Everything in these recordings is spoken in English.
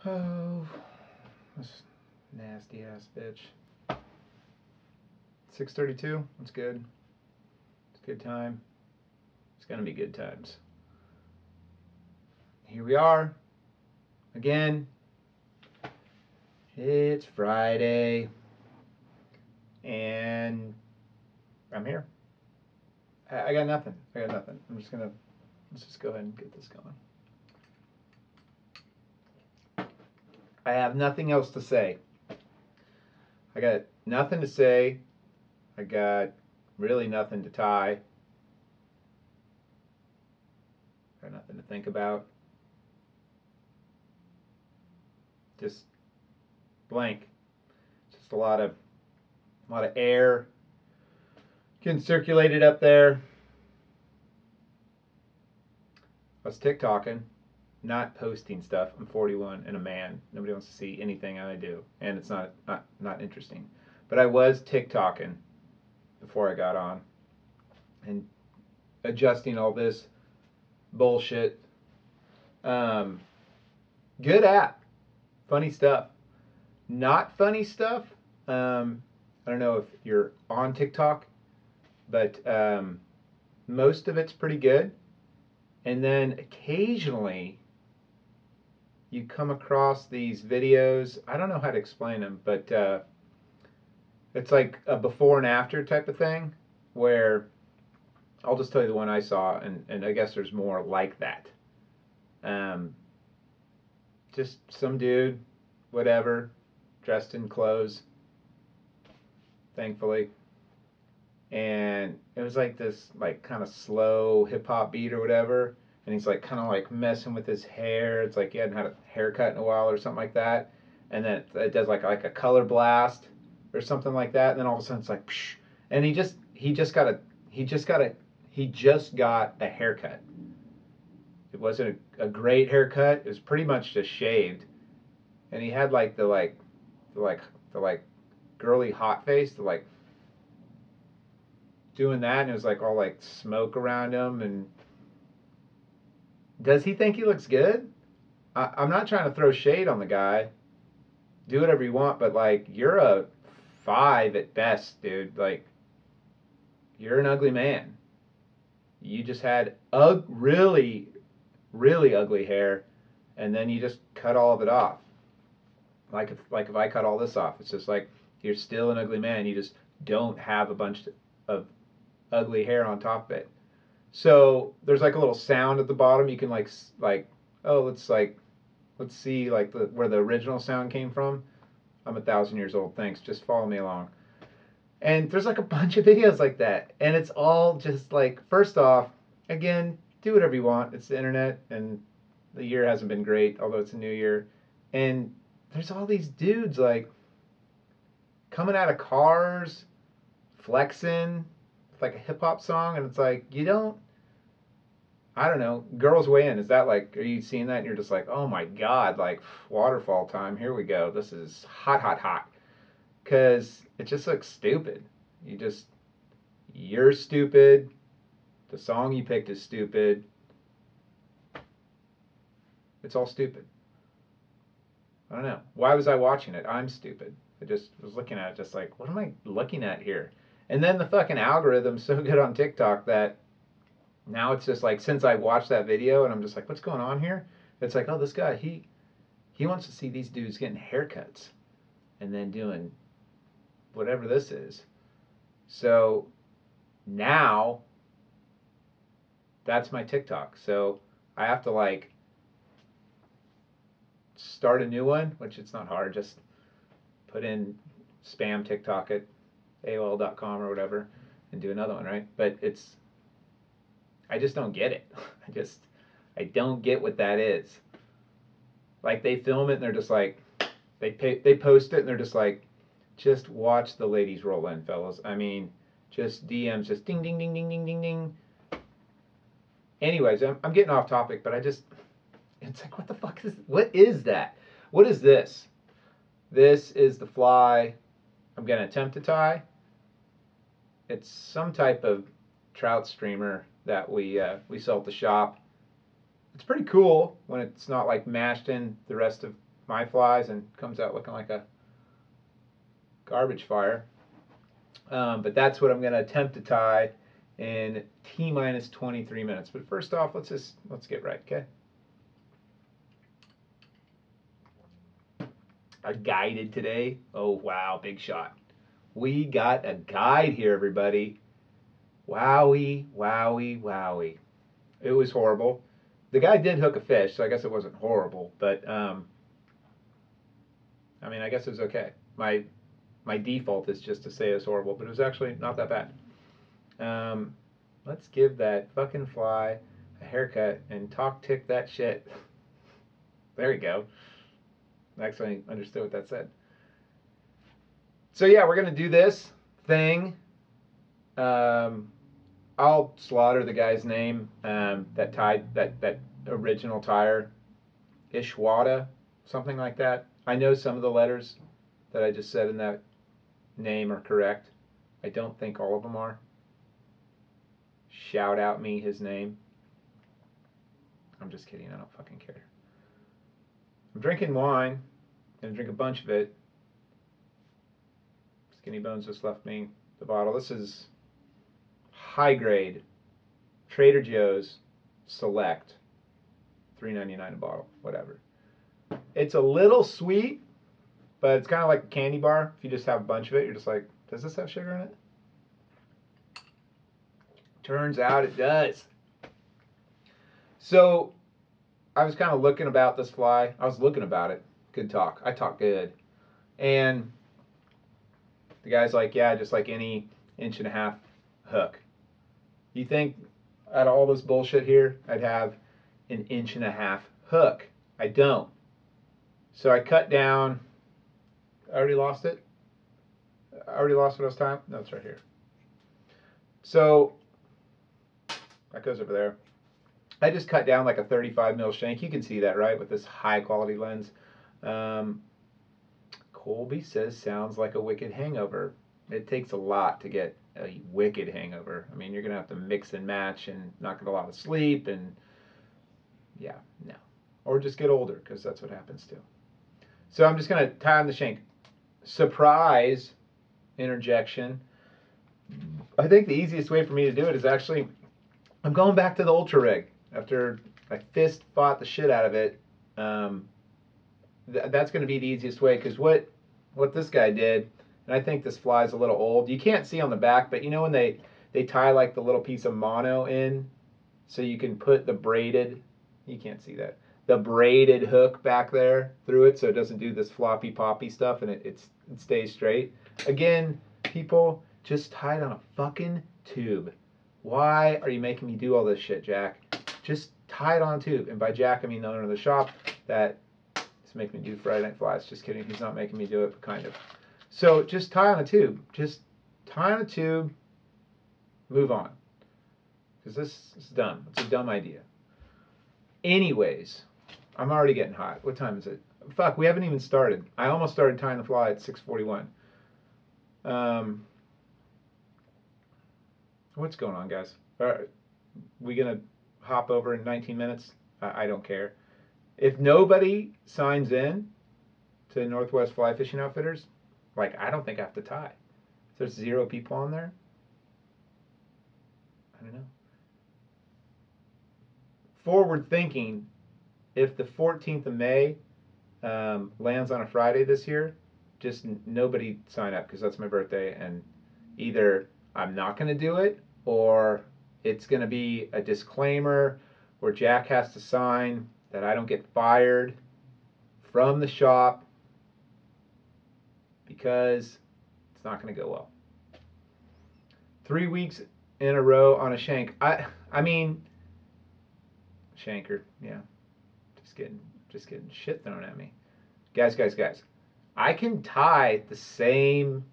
Oh, this nasty ass bitch. 6:32. That's good. It's a good time. It's gonna be good times. Here we are again. It's Friday, and I'm here. I got nothing. Let's just go ahead and get this going. I have nothing else to say. I got nothing to say. I got really nothing to tie. Got nothing to think about. Just blank. Just a lot of air getting circulated up there. I was TikToking, not posting stuff. I'm 41 and a man. Nobody wants to see anything I do, and it's not interesting. But I was TikToking before I got on and adjusting all this bullshit. Good app, funny stuff. Not funny stuff. I don't know if you're on TikTok, but most of it's pretty good. And then occasionally you come across these videos. I don't know how to explain them, but it's like a before and after type of thing where I'll just tell you the one I saw, and I guess there's more like that. Just some dude, whatever, dressed in clothes, thankfully. And it was like this like kind of slow hip hop beat or whatever, and he's like kind of like messing with his hair. It's like he hadn't had a haircut in a while or something like that. And then it does like a color blast or something like that, and then all of a sudden it's like psh, and he just got a haircut. It wasn't a great haircut. It was pretty much just shaved, and he had like the girly hot face, the like doing that, and it was like all like smoke around him. And does he think he looks good? I'm not trying to throw shade on the guy. Do whatever you want, but like you're a 5 at best, dude. Like you're an ugly man. You just had really, really ugly hair, and then you just cut all of it off. Like if I cut all this off, it's just like you're still an ugly man. You just don't have a bunch of ugly hair on top of it. So there's like a little sound at the bottom. You can like oh let's see like where the original sound came from. I'm 1,000 years old. Thanks. Just follow me along. And there's like a bunch of videos like that, and it's all just like, first off, again, do whatever you want. It's the internet, and the year hasn't been great, although it's a new year. And there's all these dudes like coming out of cars, flexing, like a hip hop song, and it's like I don't know, Girls Way In. Is that like, are you seeing that and you're just like, oh my god, like waterfall time, here we go. This is hot, hot, hot. Because it just looks stupid. You're stupid. The song you picked is stupid. It's all stupid. I don't know. Why was I watching it? I'm stupid. I just was looking at it just like, what am I looking at here? And then the fucking algorithm's so good on TikTok that now it's just like, since I watched that video and I'm just like, what's going on here? It's like, oh, this guy, he wants to see these dudes getting haircuts and then doing whatever this is. So now that's my TikTok. So I have to like start a new one, which it's not hard. Just put in spam TikTok at AOL.com or whatever and do another one, right? But I just don't get it. I don't get what that is. Like they film it and they're just like, they post it and they're just like, just watch the ladies roll in, fellas. I mean, just DMs, just ding, ding, ding, ding, ding, ding, ding. Anyways, I'm getting off topic, but it's like, what is that? What is this? This is the fly I'm going to attempt to tie. It's some type of trout streamer that we sell at the shop. It's pretty cool when it's not like mashed in the rest of my flies and comes out looking like a garbage fire. But that's what I'm going to attempt to tie in T minus 23 minutes. But first off, let's get right, okay? A guided today. Oh wow, big shot. We got a guide here, everybody. Wowie, wowie, wowie. It was horrible. The guy did hook a fish, so I guess it wasn't horrible. But I mean, I guess it was okay. My default is just to say it's horrible, but it was actually not that bad. Let's give that fucking fly a haircut and talk tick that shit. There you go. Actually, I understood what that said. So yeah, we're gonna do this thing. I'll slaughter the guy's name that tied that original tire, Ishwada, something like that. I know some of the letters that I just said in that name are correct. I don't think all of them are. Shout out me his name. I'm just kidding. I don't fucking care. I'm drinking wine. Gonna drink a bunch of it. Skinny Bones just left me the bottle. This is high grade Trader Joe's Select, $3.99 a bottle, whatever. It's a little sweet, but it's kind of like a candy bar. If you just have a bunch of it, you're just like, does this have sugar in it? Turns out it does. So I was kind of looking about this fly. I was looking about it. Good talk. I talk good. And the guy's like, yeah, just like any 1.5-inch hook. You think out of all this bullshit here, I'd have an 1.5-inch hook? I don't. So I cut down. I already lost it. I already lost what I was tying. No, it's right here. So that goes over there. I just cut down like a 35 mil shank. You can see that, right, with this high quality lens. Colby says sounds like a wicked hangover. It takes a lot to get a wicked hangover. I mean, you're gonna have to mix and match and not get a lot of sleep, and yeah, no, or just get older, because that's what happens too. So I'm just gonna tie on the shank. Surprise interjection. I think the easiest way for me to do it is actually, I'm going back to the Ultra Rig after I fist fought the shit out of it. That's going to be the easiest way, because what this guy did, and I think this fly's a little old. You can't see on the back, but you know when they tie like the little piece of mono in, so you can put the braided, you can't see that, the braided hook back there through it, so it doesn't do this floppy poppy stuff, and it stays straight. Again, people, just tie it on a fucking tube. Why are you making me do all this shit, Jack? Just tie it on a tube. And by Jack, I mean the owner of the shop that is making me do Friday Night Flies. Just kidding. He's not making me do it, but kind of. So just tie on a tube. Just tie on a tube. Move on. Because this is dumb. It's a dumb idea. Anyways, I'm already getting hot. What time is it? Fuck, we haven't even started. I almost started tying the fly at 6:41. What's going on, guys? Are we going to hop over in 19 minutes? I don't care. If nobody signs in to Northwest Fly Fishing Outfitters, like, I don't think I have to tie. If there's 0 people on there, I don't know. Forward thinking, if the 14th of May lands on a Friday this year, just nobody sign up, because that's my birthday, and either I'm not going to do it, or it's going to be a disclaimer where Jack has to sign that I don't get fired from the shop, because it's not going to go well. 3 weeks in a row on a shank. I mean, shanker, yeah. Just getting shit thrown at me. Guys. I can tie the same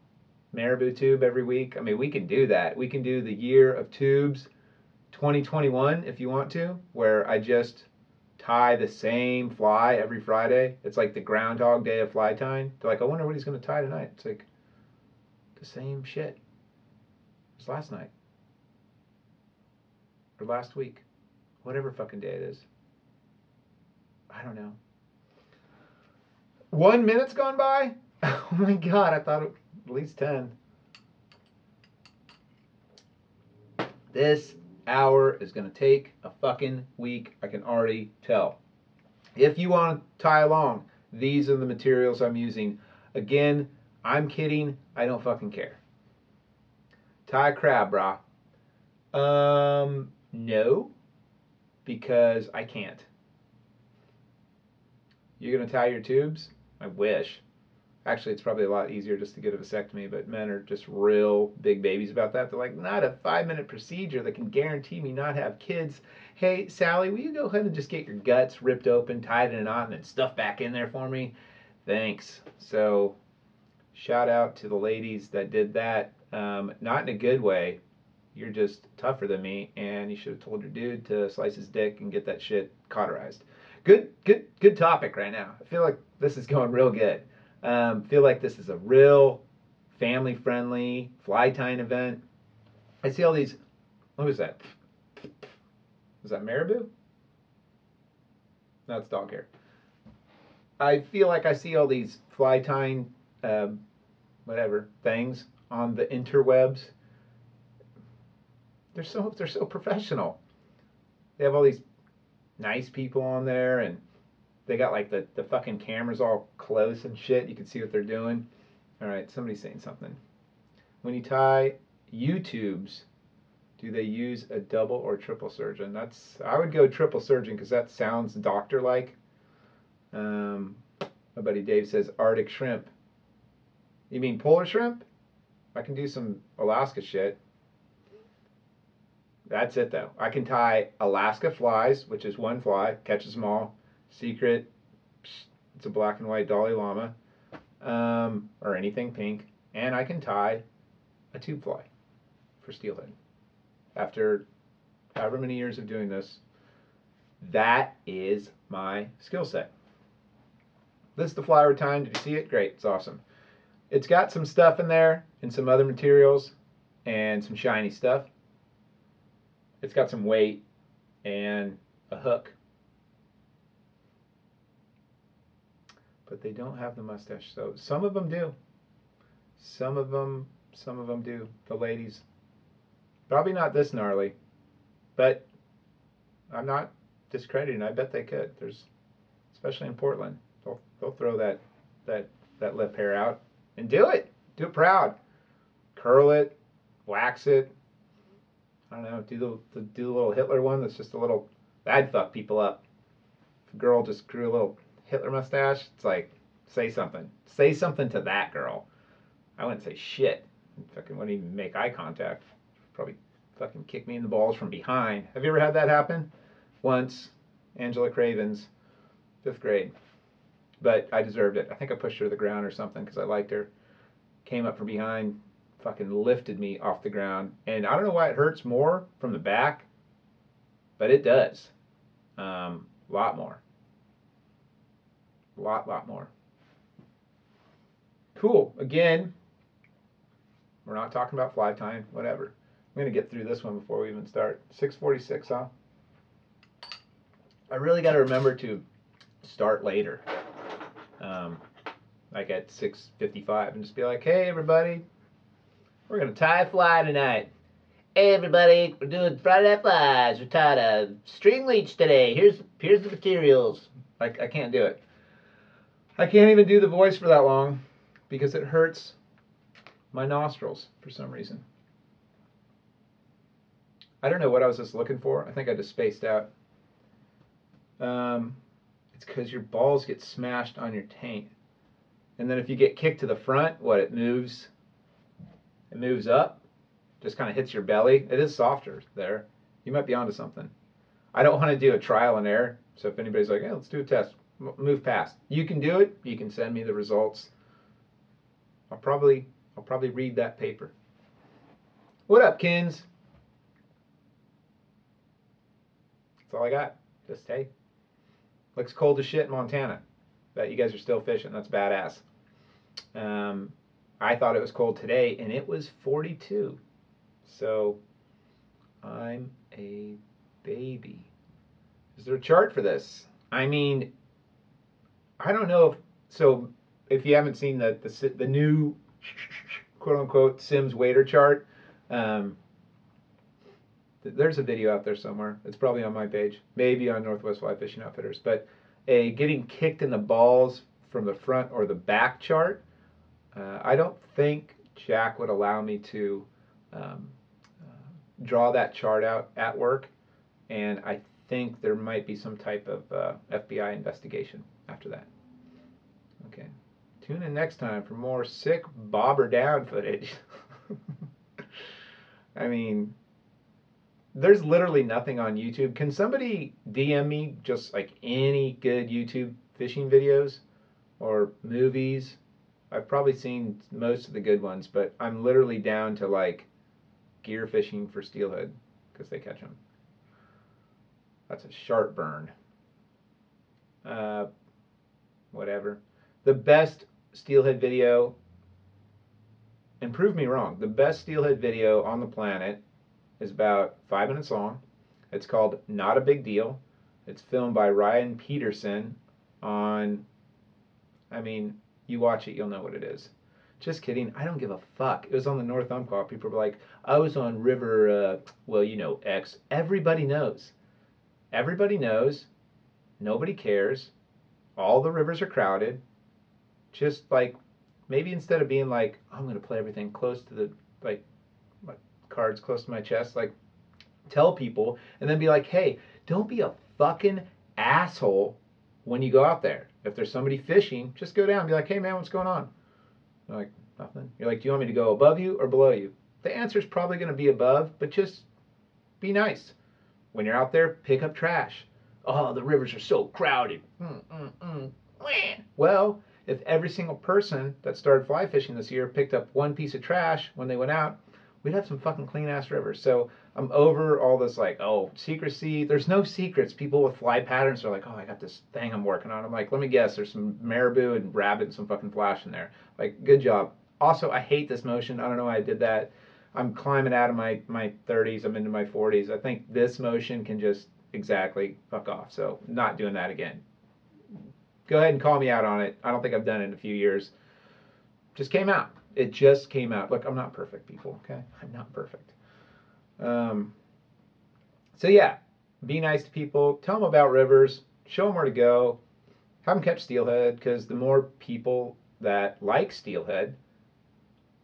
marabou tube every week. I mean, we can do that. We can do the year of tubes 2021 if you want to, where I just tie the same fly every Friday. It's like the Groundhog Day of fly tying. They're like, I wonder what he's going to tie tonight. It's like the same shit. It was last night. Or last week. Whatever fucking day it is. I don't know. 1 minute's gone by? Oh my god, I thought at least 10. This hour is going to take a fucking week. I can already tell. If you want to tie along, these are the materials I'm using. Again, I'm kidding. I don't fucking care. Tie a crab, brah. No, because I can't. You're going to tie your tubes? I wish. Actually, it's probably a lot easier just to get a vasectomy, but men are just real big babies about that. They're like, not a 5-minute procedure that can guarantee me not have kids. Hey, Sally, will you go ahead and just get your guts ripped open, tied in a knot, and then stuff back in there for me? Thanks. So, shout out to the ladies that did that. Not in a good way. You're just tougher than me, and you should have told your dude to slice his dick and get that shit cauterized. Good topic right now. I feel like this is going real good. Feel like this is a real family-friendly fly tying event. I see all these. What was that? Was that marabou? No, it's dog hair. I feel like I see all these fly tying, whatever things on the interwebs. They're so professional. They have all these nice people on there, and they got like the fucking cameras all close and shit. You can see what they're doing. All right, somebody's saying something. When you tie U-tubes, do they use a double or triple surgeon? I would go triple surgeon because that sounds doctor-like. My buddy Dave says Arctic shrimp. You mean polar shrimp? I can do some Alaska shit. That's it though. I can tie Alaska flies, which is one fly, catches them all. Secret, it's a black and white Dalai Lama, or anything pink. And I can tie a tube fly for steelhead. After however many years of doing this, that is my skill set. This is the fly we're tying. Did you see it? Great. It's awesome. It's got some stuff in there and some other materials and some shiny stuff. It's got some weight and a hook. But they don't have the mustache. So some of them do. Some of them do. The ladies. Probably not this gnarly. But I'm not discrediting. I bet they could. There's, especially in Portland, they'll throw that lip hair out and do it. Do it proud. Curl it, wax it. I don't know. Do the little Hitler one. That's just a little. That'd fuck people up. If a girl just grew a little Hitler mustache, it's like, say something. Say something to that girl. I wouldn't say shit. Fucking wouldn't even make eye contact. Probably fucking kick me in the balls from behind. Have you ever had that happen? Once. Angela Cravens, 5th grade. But I deserved it. I think I pushed her to the ground or something because I liked her. Came up from behind, fucking lifted me off the ground. And I don't know why it hurts more from the back, but it does. Lot more. Lot more. Cool. Again, we're not talking about fly tying, whatever. I'm going to get through this one before we even start. 6:46, huh? I really got to remember to start later. Like at 6:55 and just be like, hey, everybody, we're going to tie a fly tonight. Hey, everybody, we're doing Friday Night Flies. We tied a string leech today. Here's the materials. Like, I can't do it. I can't even do the voice for that long because it hurts my nostrils for some reason. I don't know what I was just looking for. I think I just spaced out. It's because your balls get smashed on your taint. And then if you get kicked to the front, it moves up, just kind of hits your belly. It is softer there. You might be onto something. I don't want to do a trial and error. So if anybody's like, hey, let's do a test, move past. You can do it. You can send me the results. I'll probably read that paper. What up, Kins? That's all I got. Just, hey, looks cold as shit in Montana. Bet you guys are still fishing. That's badass. I thought it was cold today, and it was 42. So I'm a baby. Is there a chart for this? I mean, I don't know if So if you haven't seen the new quote unquote Sims wader chart, um, there's a video out there somewhere. It's probably on my page, maybe on Northwest Fly Fishing Outfitters. But a getting kicked in the balls from the front or the back chart, I don't think Jack would allow me to um, draw that chart out at work, and I think there might be some type of FBI investigation after that. Okay. Tune in next time for more sick bobber down footage. I mean, there's literally nothing on YouTube. Can somebody DM me just like any good YouTube fishing videos or movies? I've probably seen most of the good ones, but I'm literally down to like gear fishing for steelhead because they catch them. That's a sharp burn. Uh, Whatever. The best steelhead video, and prove me wrong, the best steelhead video on the planet is about 5 minutes long. It's called Not a Big Deal. It's filmed by Ryan Peterson on, I mean, you watch it, you'll know what it is. Just kidding. I don't give a fuck. It was on the North Umpqua. People were like, I was on River, well, you know, X. Everybody knows. Everybody knows. Nobody cares. All the rivers are crowded. Just like, maybe instead of being like, I'm going to play everything close to the, like, my cards close to my chest, like, tell people, and then be like, hey, don't be a fucking asshole when you go out there. If there's somebody fishing, just go down and be like, hey, man, what's going on? They're like, nothing. You're like, do you want me to go above you or below you? The answer's probably going to be above, but just be nice. When you're out there, pick up trash. Oh, the rivers are so crowded. Well, if every single person that started fly fishing this year picked up one piece of trash when they went out, we'd have some fucking clean ass rivers. So I'm over all this like, oh, secrecy. There's no secrets. People with fly patterns are like, oh, I got this thing I'm working on. I'm like, let me guess, there's some marabou and rabbit and some fucking flash in there. Like, good job. Also, I hate this motion. I don't know why I did that. I'm climbing out of my 30s. I'm into my 40s. I think this motion can just exactly fuck off. So not doing that again. Go ahead and call me out on it. I don't think I've done it in a few years. Just came out. It just came out. Look, I'm not perfect, people. Okay, I'm not perfect. So yeah, be nice to people. Tell them about rivers. Show them where to go. Have them catch steelhead, because the more people that like steelhead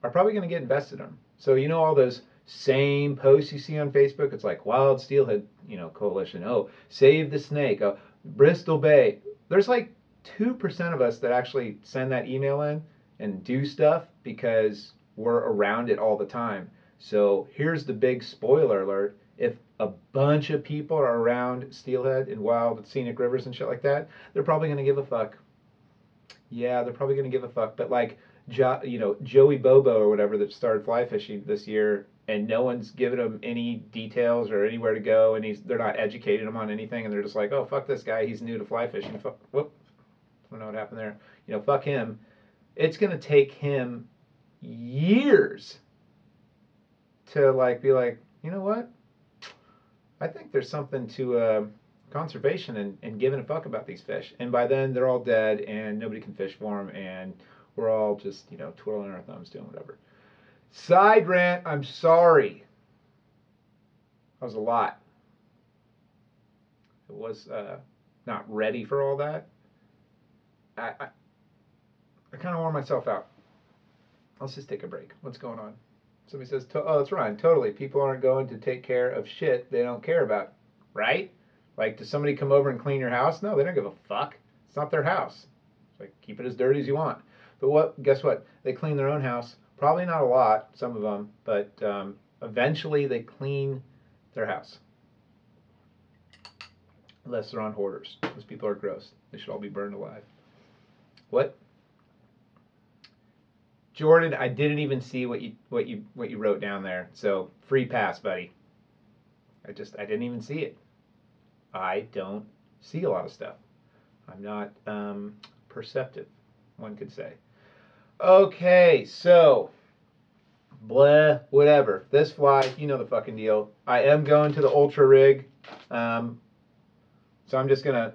are probably going to get invested in them. So you know all those same posts you see on Facebook. It's like Wild Steelhead, you know, Coalition. Oh, save the snake. Oh, Bristol Bay. There's like 2% of us that actually send that email in and do stuff because we're around it all the time. So here's the big spoiler alert. If a bunch of people are around steelhead and wild scenic rivers and shit like that, they're probably going to give a fuck. Yeah, they're probably going to give a fuck. But like, you know, Joey Bobo or whatever that started fly fishing this year, and no one's giving him any details or anywhere to go, and they're not educating him on anything, and they're just like, oh, fuck this guy, he's new to fly fishing. Whoop, I don't know what happened there. You know, fuck him. It's going to take him years to like be like, you know what? I think there's something to conservation and giving a fuck about these fish. And by then they're all dead and nobody can fish for them, and we're all just, you know, twirling our thumbs doing whatever. Side rant, I'm sorry. That was a lot. It was not ready for all that. I kind of wore myself out. Let's just take a break. What's going on? Somebody says, oh, that's Ryan. Totally. People aren't going to take care of shit they don't care about. Right? Like, does somebody come over and clean your house? No, they don't give a fuck. It's not their house. It's like, keep it as dirty as you want. But guess what? They clean their own house. Probably not a lot, some of them, but eventually they clean their house. Unless they're on hoarders. Those people are gross. They should all be burned alive. What? Jordan, I didn't even see what you wrote down there. So free pass, buddy. I didn't even see it. I don't see a lot of stuff. I'm not perceptive, one could say. Okay, so blah, whatever. This fly, you know the fucking deal. I am going to the ultra rig, so I'm just gonna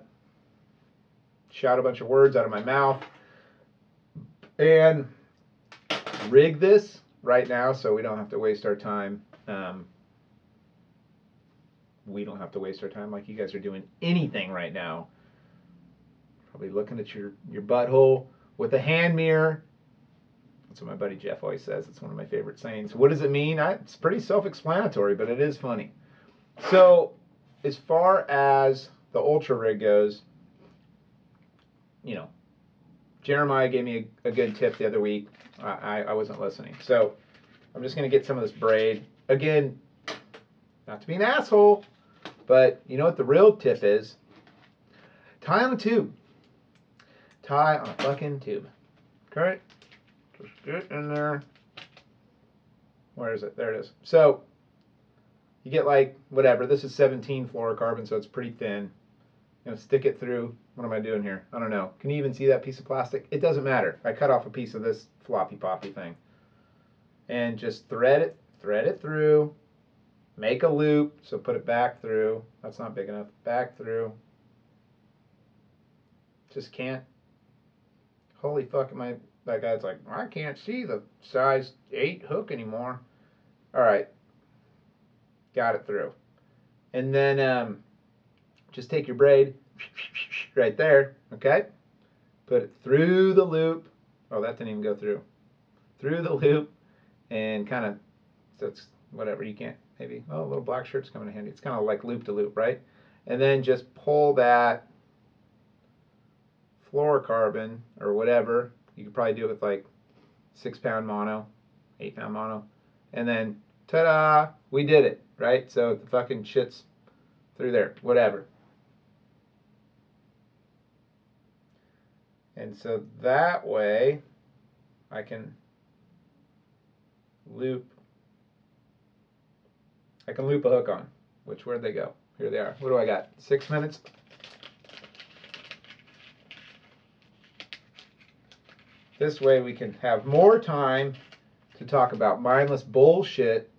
shout a bunch of words out of my mouth. and rig this right now so we don't have to waste our time. We don't have to waste our time like you guys are doing anything right now. Probably looking at your butthole with a hand mirror. That's what my buddy Jeff always says. It's one of my favorite sayings. What does it mean? It's pretty self-explanatory, but it is funny. So, as far as the Ultra Rig goes, you know, Jeremiah gave me a good tip the other week. I wasn't listening. So, I'm just going to get some of this braid. Again, not to be an asshole, but you know what the real tip is? Tie on a tube. Tie on a fucking tube. Okay? Just get in there. Where is it? There it is. So, you get like, whatever. This is 17 fluorocarbon, so it's pretty thin. You know, stick it through. What am I doing here? I don't know. Can you even see that piece of plastic? It doesn't matter. I cut off a piece of this floppy poppy thing. And just thread it through. Make a loop, so put it back through. That's not big enough. Back through. Just can't. Holy fuck, that guy's like, I can't see the size 8 hook anymore. Alright. Got it through. And then just take your braid right there, okay? Put it through the loop. Oh, that didn't even go through. Through the loop and kind of, so it's whatever, you can't, maybe, oh, a little black shirt's coming in handy. It's kind of like loop to loop, right? And then just pull that fluorocarbon or whatever. You could probably do it with like 6-pound mono, 8-pound mono. And then, ta-da, we did it, right? So the fucking shit's through there, whatever. And so that way, I can loop a hook on. Where'd they go? Here they are. What do I got? 6 minutes? This way we can have more time to talk about mindless bullshit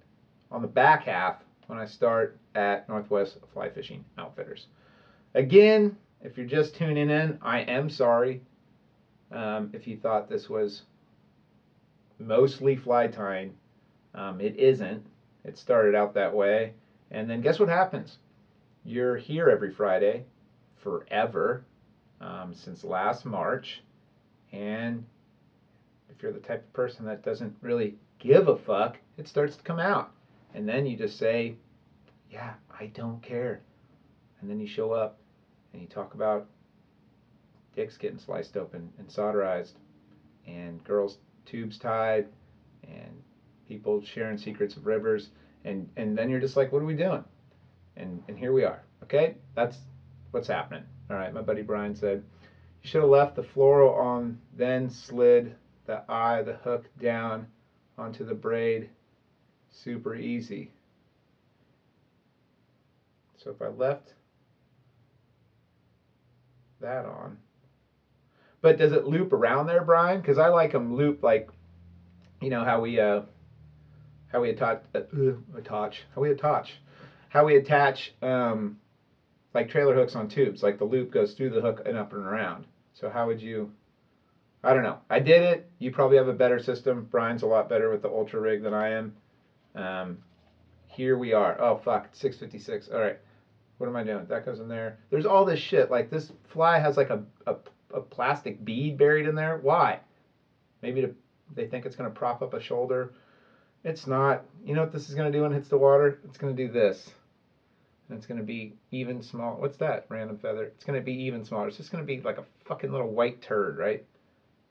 on the back half when I start at Northwest Fly Fishing Outfitters. Again, if you're just tuning in, I am sorry. If you thought this was mostly fly tying, it isn't. It started out that way. And then guess what happens? You're here every Friday forever, since last March. And if you're the type of person that doesn't really give a fuck, it starts to come out. And then you just say, yeah, I don't care. And then you show up and you talk about dicks getting sliced open and solderized and girls' tubes tied and people sharing secrets of rivers. And then you're just like, what are we doing? And here we are. Okay? That's what's happening. All right, my buddy Brian said, you should have left the fluoro on, then slid the hook down onto the braid. Super easy. So if I left that on. But does it loop around there, Brian? Because I like them loop like, you know, how we attach like trailer hooks on tubes. Like the loop goes through the hook and up and around. So how would you? I don't know. I did it. You probably have a better system. Brian's a lot better with the Ultra Rig than I am. Here we are. Oh fuck, 6:56. All right. What am I doing? That goes in there. There's all this shit. Like this fly has like a plastic bead buried in there. Why? Maybe they think it's going to prop up a shoulder. It's not. You know what this is going to do when it hits the water? It's going to do this. And it's going to be even small. What's that? Random feather. It's going to be even smaller. It's just going to be like a fucking little white turd, right?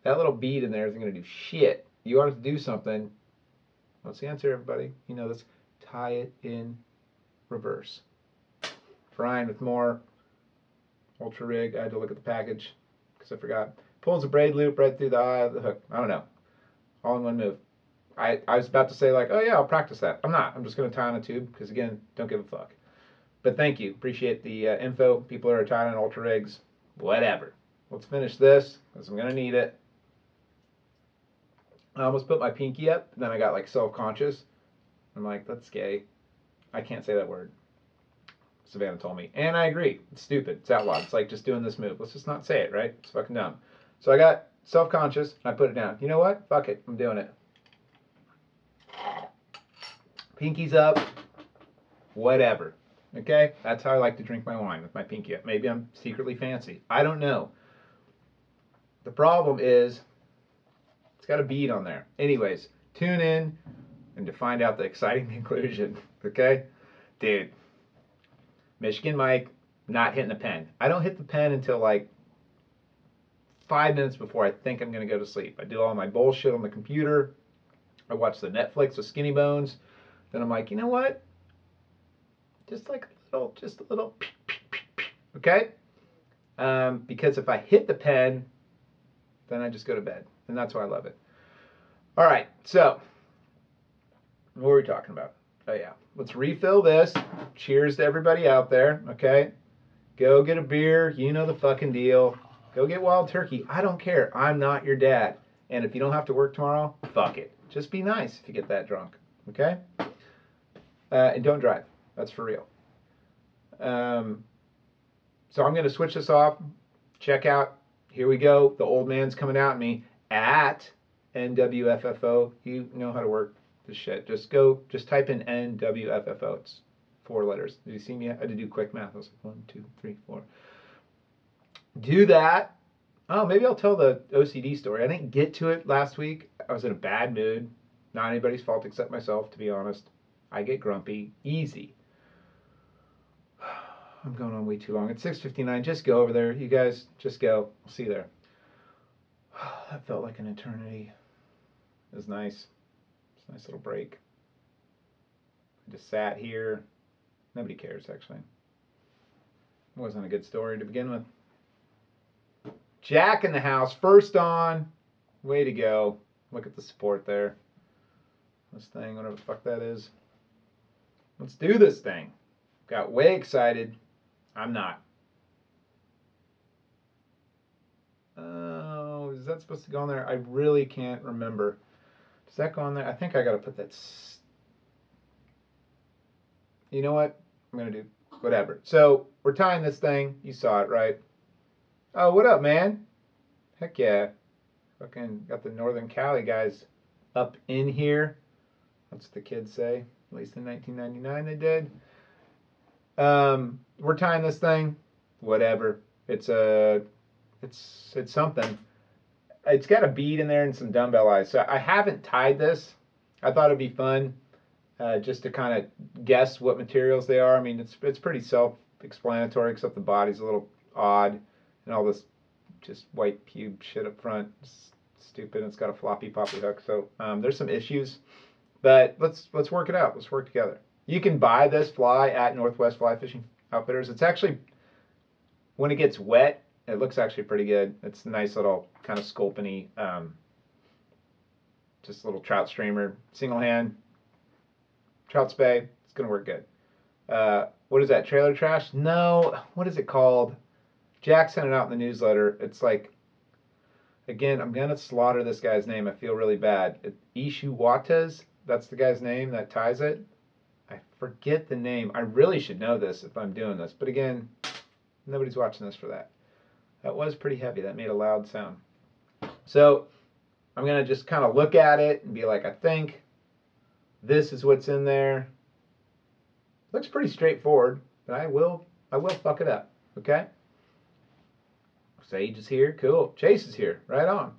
That little bead in there isn't going to do shit. You want it to do something. What's the answer, everybody? You know this. Tie it in reverse. Brian with more Ultra Rig. I had to look at the package because I forgot. Pulls a braid loop right through the eye of the hook. I don't know. All in one move. I was about to say like, oh yeah, I'll practice that. I'm not. I'm just going to tie on a tube because again, don't give a fuck. But thank you. Appreciate the info. People are tying on Ultra Rigs. Whatever. Let's finish this because I'm going to need it. I almost put my pinky up. Then I got like self-conscious. I'm like, that's gay. I can't say that word. Savannah told me. And I agree. It's stupid. It's outlawed. It's like just doing this move. Let's just not say it, right? It's fucking dumb. So I got self-conscious, and I put it down. You know what? Fuck it. I'm doing it. Pinky's up. Whatever. Okay? That's how I like to drink my wine, with my pinky up. Maybe I'm secretly fancy. I don't know. The problem is, it's got a bead on there. Anyways, tune in and to find out the exciting conclusion. Okay? Dude. Michigan Mike, not hitting the pen. I don't hit the pen until like 5 minutes before I think I'm going to go to sleep. I do all my bullshit on the computer. I watch the Netflix with Skinny Bones. Then I'm like, you know what? Just a little, okay? Because if I hit the pen, then I just go to bed. And that's why I love it. All right, so what were we talking about? Oh, yeah. Let's refill this. Cheers to everybody out there, okay? Go get a beer. You know the fucking deal. Go get Wild Turkey. I don't care. I'm not your dad. And if you don't have to work tomorrow, fuck it. Just be nice if you get that drunk, okay? And don't drive. That's for real. So I'm going to switch this off. Check out. Here we go. The old man's coming out at me at NWFFO. You know how to work this shit. Just type in NWFFO. It's 4 letters. Did you see me? I had to do quick math. I was like 1, 2, 3, 4. Do that. Oh, maybe I'll tell the OCD story. I didn't get to it last week. I was in a bad mood. Not anybody's fault except myself, to be honest. I get grumpy. Easy. I'm going on way too long. It's 6:59. Just go over there. You guys, just go. I'll see you there. That felt like an eternity. It was nice. It's a nice little break. I just sat here. Nobody cares, actually. It wasn't a good story to begin with. Jack in the house. First on. Way to go. Look at the support there. This thing, whatever the fuck that is. Let's do this thing. Got way excited. I'm not. Oh, is that supposed to go on there? I really can't remember. Does that go on there? I think I got to put that. You know what? I'm going to do whatever. So we're tying this thing. You saw it, right? Oh, what up, man? Heck yeah. Fucking got the Northern Cali guys up in here. That's what the kids say. At least in 1999 they did. We're tying this thing. Whatever. It's something. It's got a bead in there and some dumbbell eyes. So I haven't tied this. I thought it'd be fun just to kind of guess what materials they are. I mean, it's pretty self-explanatory, except the body's a little odd and all this just white pube shit up front. It's stupid. It's got a floppy poppy hook. So there's some issues, but let's work it out. Let's work together. You can buy this fly at Northwest Fly Fishing Outfitters. It's actually, when it gets wet, it looks actually pretty good. It's a nice little kind of sculpin-y, just a little trout streamer, single hand, trout spay. It's going to work good. What is that, trailer trash? No, what is it called? Jack sent it out in the newsletter. It's like, again, I'm going to slaughter this guy's name. I feel really bad. Ishiwatas, that's the guy's name that ties it. I forget the name. I really should know this if I'm doing this. But again, nobody's watching this for that. That was pretty heavy. That made a loud sound. So I'm going to just kind of look at it and be like, I think this is what's in there. Looks pretty straightforward, but I will fuck it up. Okay? Sage is here. Cool. Chase is here. Right on.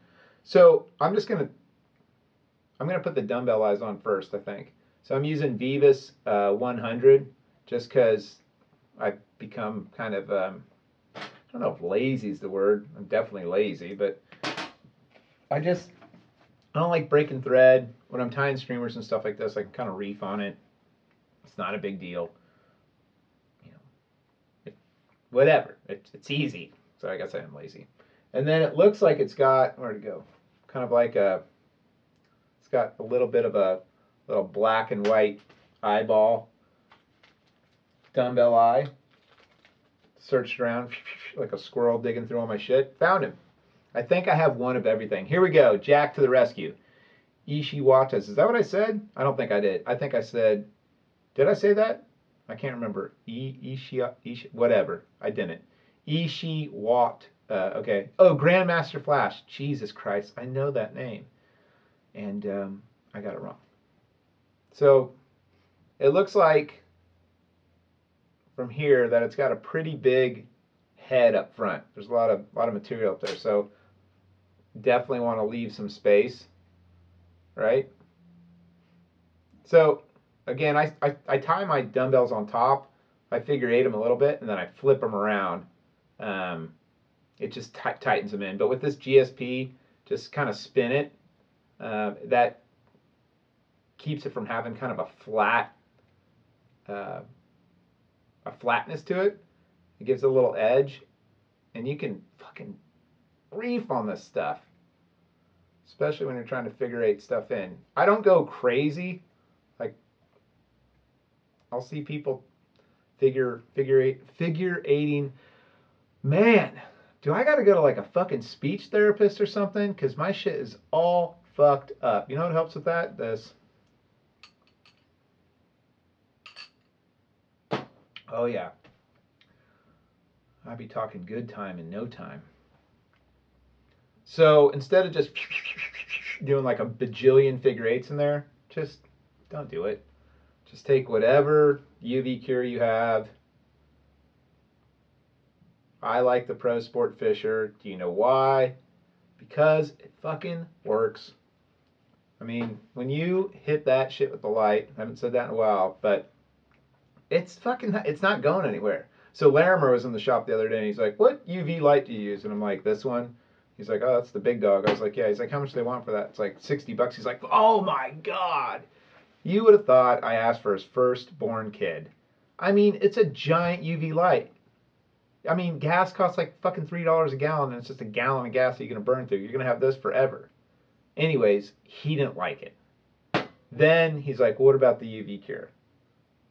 So I'm going to put the dumbbell eyes on first, I think. So I'm using Vivus 100 just because I've become kind of, I don't know if lazy is the word. I'm definitely lazy, but I don't like breaking thread. When I'm tying streamers and stuff like this, I can kind of reef on it. It's not a big deal. You know, whatever. It's easy. So I guess I am lazy. And then it looks like it's got, where'd it go? Kind of like it's got a little bit of a little black and white eyeball, dumbbell eye. Searched around like a squirrel digging through all my shit. Found him. I think I have one of everything. Here we go. Jack to the rescue. Ishiwatas. Is that what I said? I don't think I did. I think I said, did I say that? I can't remember. Whatever. I didn't. Ishiwatas. Okay. Oh, Grandmaster Flash. Jesus Christ, I know that name, and I got it wrong. So it looks like from here that it's got a pretty big head up front. There's a lot of material up there, so definitely want to leave some space, right? So again, I tie my dumbbells on top. I figure eight them a little bit, and then I flip them around. It just tightens them in. But with this GSP, just kind of spin it. That keeps it from having kind of a flatness to it. It gives it a little edge, and you can fucking reef on this stuff, especially when you're trying to figure eight stuff in. I don't go crazy. Like, I'll see people figure eighting. Man, do I gotta go to like a fucking speech therapist or something? Because my shit is all fucked up. You know what helps with that? This. Oh yeah. I'll be talking good time in no time. So instead of just doing like a bajillion figure eights in there, just don't do it. Just take whatever UV cure you have. I like the Pro Sport Fisher. Do you know why? Because it fucking works. I mean, when you hit that shit with the light, I haven't said that in a while, but it's not going anywhere. So Larimer was in the shop the other day, and he's like, "What UV light do you use?" And I'm like, "This one." He's like, "Oh, that's the big dog." I was like, "Yeah." He's like, "How much do they want for that?" It's like $60. He's like, "Oh my God." You would have thought I asked for his firstborn kid. I mean, it's a giant UV light. I mean, gas costs like fucking $3 a gallon, and it's just a gallon of gas that you're going to burn through. You're going to have this forever. Anyways, he didn't like it. Then he's like, "What about the UV cure?"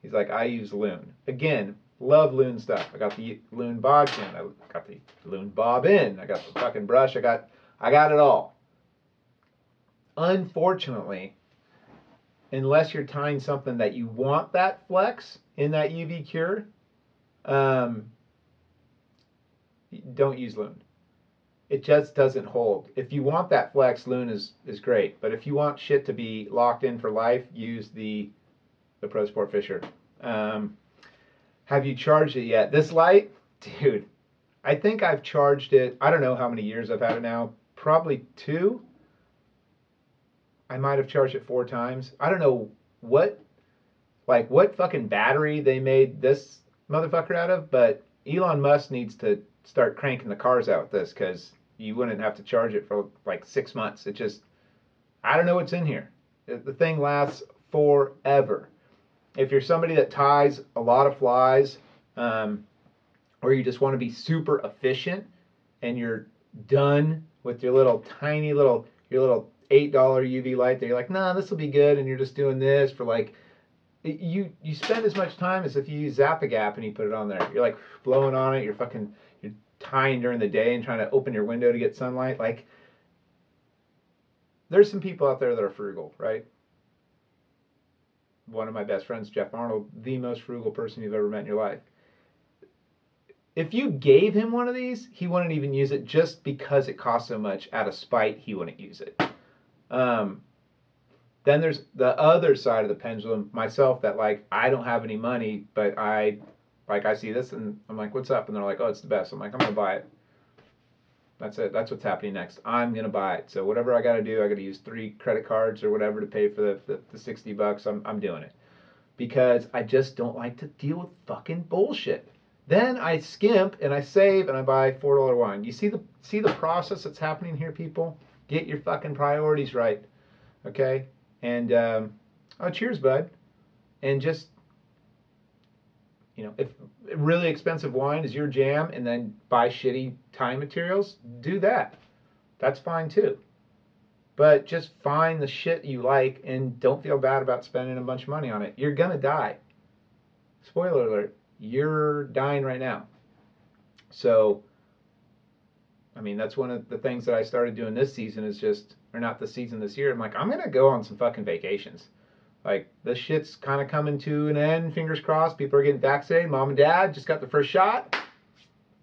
He's like, "I use Loon." Again, love Loon stuff. I got the Loon Bodkin. I got the Loon Bobbin. I got the fucking brush. I got it all. Unfortunately, unless you're tying something that you want that flex in that UV cure, don't use Loon. It just doesn't hold. If you want that flex, Loon is great. But if you want shit to be locked in for life, use the Pro Sport Fisher. Have you charged it yet? This light, dude, I think I've charged it. I don't know how many years I've had it now. Probably 2. I might have charged it 4 times. I don't know what fucking battery they made this motherfucker out of, but Elon Musk needs to start cranking the cars out with this, because you wouldn't have to charge it for like 6 months. It just, I don't know what's in here. The thing lasts forever. If you're somebody that ties a lot of flies, or you just want to be super efficient, and you're done with your little tiny your little $8 UV light that you're like, nah, this will be good, and you're just doing this for like, you spend as much time as if you use Zap-A-Gap and you put it on there. You're like blowing on it. You're tying during the day and trying to open your window to get sunlight. Like, there's some people out there that are frugal, right? One of my best friends, Jeff Arnold, the most frugal person you've ever met in your life. If you gave him one of these, he wouldn't even use it, just because it costs so much. Out of spite, he wouldn't use it. Then there's the other side of the pendulum, myself, that like, I don't have any money, but I see this and I'm like, "What's up?" And they're like, "Oh, it's the best." I'm like, "I'm gonna buy it." That's it. That's what's happening next. I'm gonna buy it. So whatever I gotta do, I gotta use 3 credit cards or whatever to pay for the $60. I'm doing it, because I just don't like to deal with fucking bullshit. Then I skimp and I save and I buy $4 wine. You see the process that's happening here, people? Get your fucking priorities right, okay? And oh, cheers, bud. And just, if really expensive wine is your jam, and then buy shitty tying materials, do that. That's fine too. But just find the shit you like and don't feel bad about spending a bunch of money on it. You're gonna die. Spoiler alert, you're dying right now. So, I mean, that's one of the things that I started doing this season, is just, or not the season, this year. I'm like, I'm gonna go on some fucking vacations. Like, this shit's kind of coming to an end, fingers crossed. People are getting vaccinated. Mom and Dad just got the first shot.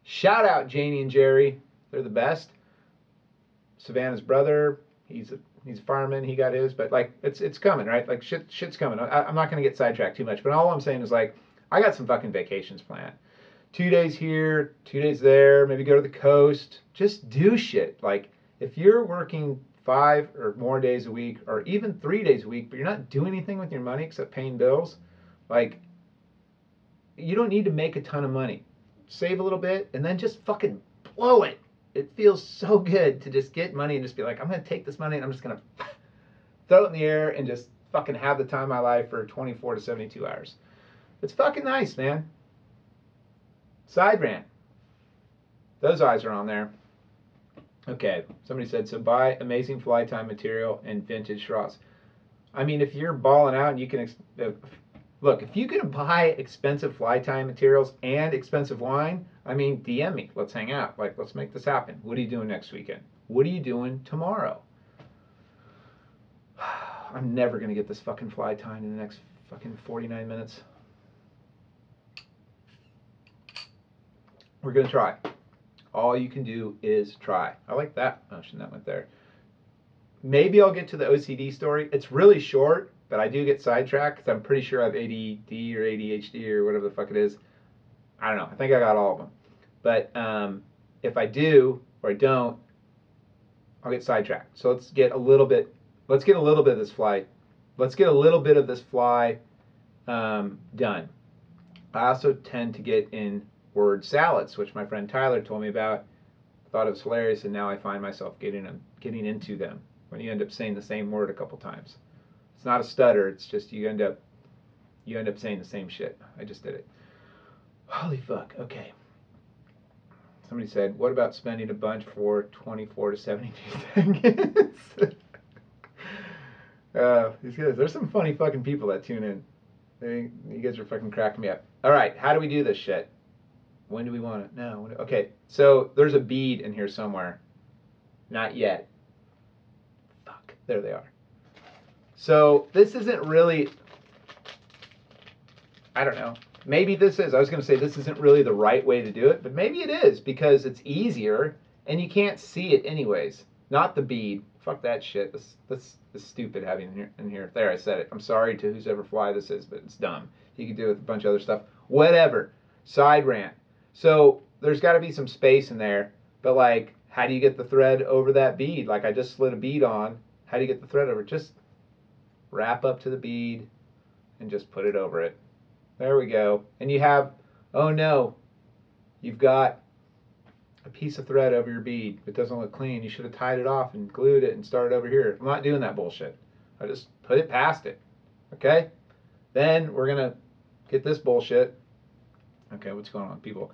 Shout out Janie and Jerry. They're the best. Savannah's brother, he's a fireman. He got his, but like it's coming, right? Like shit's coming. I'm not gonna get sidetracked too much, but all I'm saying is like I got some fucking vacations planned. 2 days here, 2 days there. Maybe go to the coast. Just do shit. Like if you're working 5 or more days a week, or even 3 days a week, but you're not doing anything with your money except paying bills, like you don't need to make a ton of money. Save a little bit and then just fucking blow it. It feels so good to just get money and just be like, I'm going to take this money and I'm just going to throw it in the air and just fucking have the time of my life for 24 to 72 hours. It's fucking nice, man. Side rant. Those eyes are on there. Okay, somebody said, so buy amazing fly time material and vintage straws. I mean, if you're balling out and you can... Look, if you can buy expensive fly tying materials and expensive wine, I mean, DM me. Let's hang out. Like, let's make this happen. What are you doing next weekend? What are you doing tomorrow? I'm never going to get this fucking fly tying in the next fucking 49 minutes. We're going to try. All you can do is try. I like that motion that went there. Maybe I'll get to the OCD story. It's really short, but I do get sidetracked because I'm pretty sure I have ADD or ADHD or whatever the fuck it is. I don't know. I think I got all of them. But if I do or I don't, I'll get sidetracked. So let's get a little bit of this fly. Let's get a little bit of this fly done. I also tend to get in word salads, which my friend Tyler told me about. Thought it was hilarious, and now I find myself getting into them when you end up saying the same word a couple times. It's not a stutter. It's just you end up saying the same shit. I just did it. Holy fuck. Okay. Somebody said, what about spending a bunch for 24 to 72 seconds? These guys, there's some funny fucking people that tune in. You guys are fucking cracking me up. All right, how do we do this shit? When do we want it? No. Okay, so there's a bead in here somewhere. Not yet. Fuck. There they are. So this isn't really... I don't know. Maybe this is. I was going to say this isn't really the right way to do it, but maybe it is because it's easier and you can't see it anyways. Not the bead. Fuck that shit. This is stupid having in here. There, I said it. I'm sorry to who's ever fly this is, but it's dumb. You can do it with a bunch of other stuff. Whatever. Side rant. So there's got to be some space in there, but like, how do you get the thread over that bead? Like I just slid a bead on. How do you get the thread over? Just wrap up to the bead and just put it over it. There we go. And you have, oh no, you've got a piece of thread over your bead. It doesn't look clean. You should have tied it off and glued it and started over here. I'm not doing that bullshit. I just put it past it. Okay? Then we're going to get this bullshit. Okay, what's going on, people?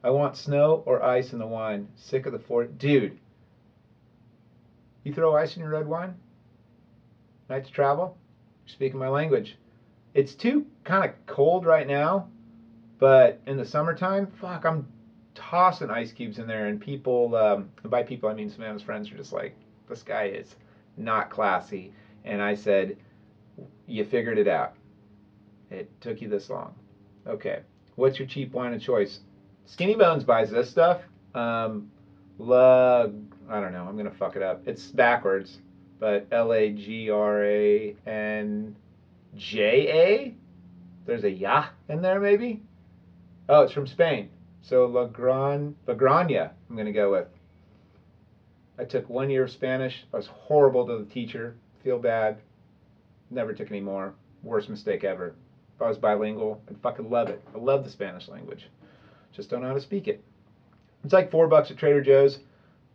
I want snow or ice in the wine. Sick of the fort. Dude, you throw ice in your red wine? Night to travel? You're speaking my language. It's too kind of cold right now, but in the summertime, fuck, I'm tossing ice cubes in there, and people, and by people I mean Savannah's friends, are just like, this guy is not classy. And I said, you figured it out. It took you this long. Okay, what's your cheap wine of choice? Skinny Bones buys this stuff. I don't know, I'm going to fuck it up. It's backwards, but Lagranja. There's a ya in there, maybe? Oh, it's from Spain. So Lagranja, I'm going to go with. I took 1 year of Spanish. I was horrible to the teacher. Feel bad. Never took any more. Worst mistake ever. If I was bilingual, I'd fucking love it. I love the Spanish language. Just don't know how to speak it. It's like $4 at Trader Joe's.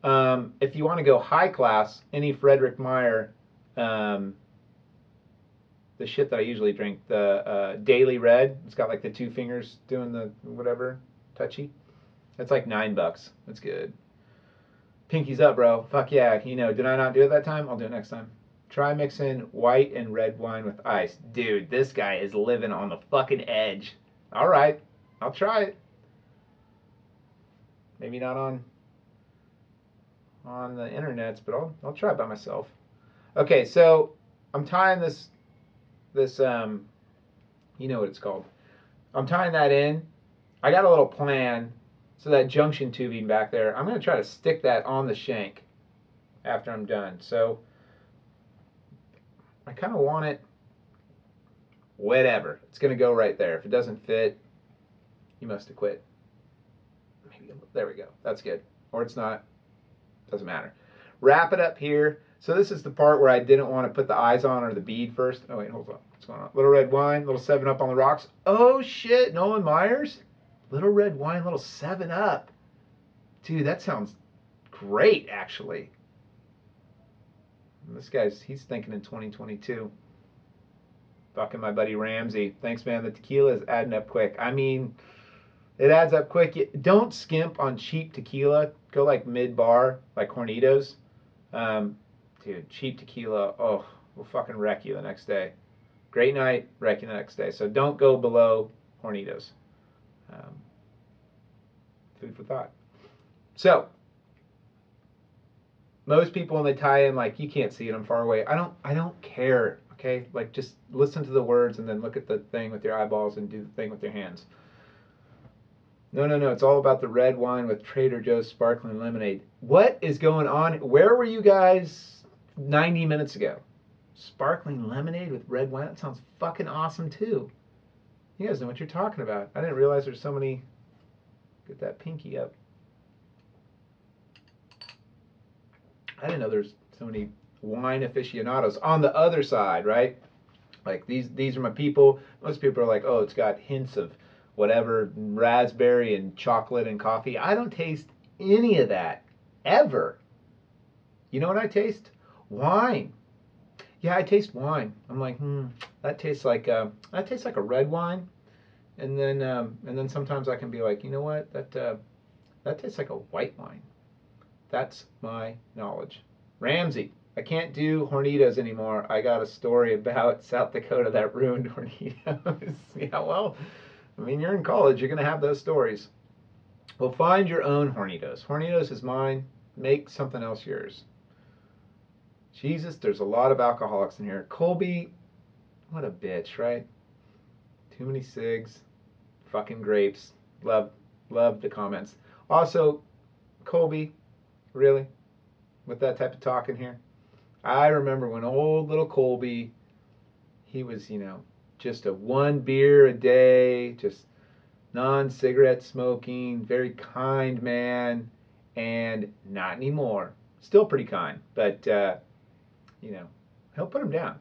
If you want to go high class, any Frederick Meyer, the shit that I usually drink, the Daily Red. It's got like the 2 fingers doing the whatever, touchy. That's like $9. That's good. Pinkies up, bro. Fuck yeah. You know, did I not do it that time? I'll do it next time. Try mixing white and red wine with ice. Dude, this guy is living on the fucking edge. All right. I'll try it. Maybe not on the internets, but I'll try it by myself. Okay, so I'm tying this you know what it's called. I'm tying that in. I got a little plan. So that junction tubing back there, I'm going to try to stick that on the shank after I'm done. So I kind of want it, whatever. It's going to go right there. If it doesn't fit, you must have quit. Maybe, there we go. That's good. Or it's not. Doesn't matter. Wrap it up here. So this is the part where I didn't want to put the eyes on or the bead first. Oh, wait, hold on. What's going on? Little red wine, little 7-Up on the rocks. Oh, shit. Nolan Myers? Little red wine, little 7-Up. Dude, that sounds great, actually. And this guy's, he's thinking in 2022. Fucking my buddy Ramsey. Thanks, man. The tequila is adding up quick. I mean, it adds up quick. Don't skimp on cheap tequila. Go like mid-bar, like Hornitos. Dude, cheap tequila, oh, will fucking wreck you the next day. Great night, wreck you the next day. So don't go below Hornitos. Food for thought. So, most people when they tie in, like, you can't see it, I'm far away. I don't care, okay? Like, just listen to the words and then look at the thing with your eyeballs and do the thing with your hands. No. It's all about the red wine with Trader Joe's sparkling lemonade. What is going on? Where were you guys 90 minutes ago? Sparkling lemonade with red wine? That sounds fucking awesome, too. You guys know what you're talking about. I didn't realize there's so many. Get that pinky up. I didn't know there's so many wine aficionados on the other side, right? Like, these are my people. Most people are like, oh, it's got hints of whatever, raspberry and chocolate and coffee. I don't taste any of that, ever. You know what I taste? Wine. Yeah, I taste wine. I'm like, that tastes like a red wine. And then sometimes I can be like, you know what? That tastes like a white wine. That's my knowledge. Ramsey, I can't do Hornitos anymore. I got a story about South Dakota that ruined Hornitos. Yeah, well, I mean, you're in college. You're going to have those stories. Well, find your own Hornitos. Hornitos is mine. Make something else yours. Jesus, there's a lot of alcoholics in here. Colby, what a bitch, right? Too many cigs. Fucking grapes. Love the comments. Also, Colby, really? With that type of talk in here? I remember when old little Colby, he was, just a 1 beer a day, just non-cigarette smoking, very kind man, and not anymore. Still pretty kind, but, he'll put him down.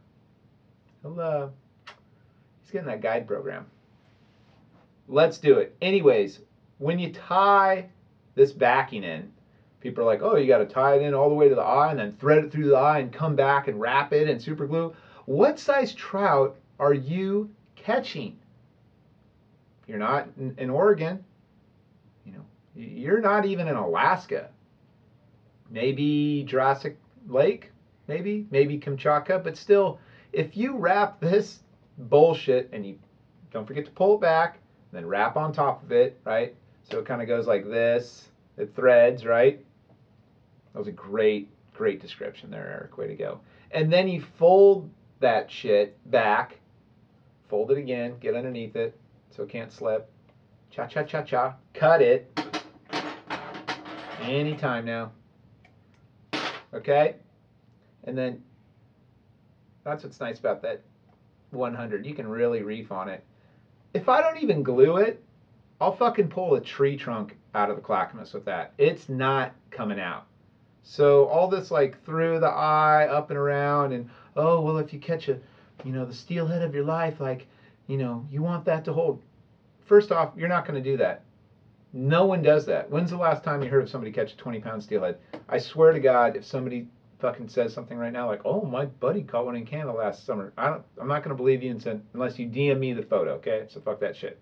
He's getting that guide program. Let's do it. Anyways, when you tie this backing in, people are like, oh, you got to tie it in all the way to the eye and then thread it through the eye and come back and wrap it and super glue. What size trout are you catching? You're not in Oregon. You're not even in Alaska. Maybe Jurassic Lake, maybe Kamchatka, but still, if you wrap this bullshit and you don't forget to pull it back, then wrap on top of it, right? So it kind of goes like this. It threads, right? That was a great description there, Eric. Way to go. And then you fold that shit back. Fold it again. Get underneath it so it can't slip. Cha-cha-cha-cha. Cut it. Anytime now. Okay? And then that's what's nice about that 100. You can really reef on it. If I don't even glue it, I'll fucking pull a tree trunk out of the Clackamas with that. It's not coming out. So all this like through the eye, up and around, and oh, well, if you catch the steelhead of your life, like, you want that to hold. First off, you're not going to do that. No one does that. When's the last time you heard of somebody catch a 20-pound steelhead? I swear to God, if somebody fucking says something right now like, oh, my buddy caught one in Canada last summer, I'm not going to believe you unless you DM me the photo, okay? So fuck that shit.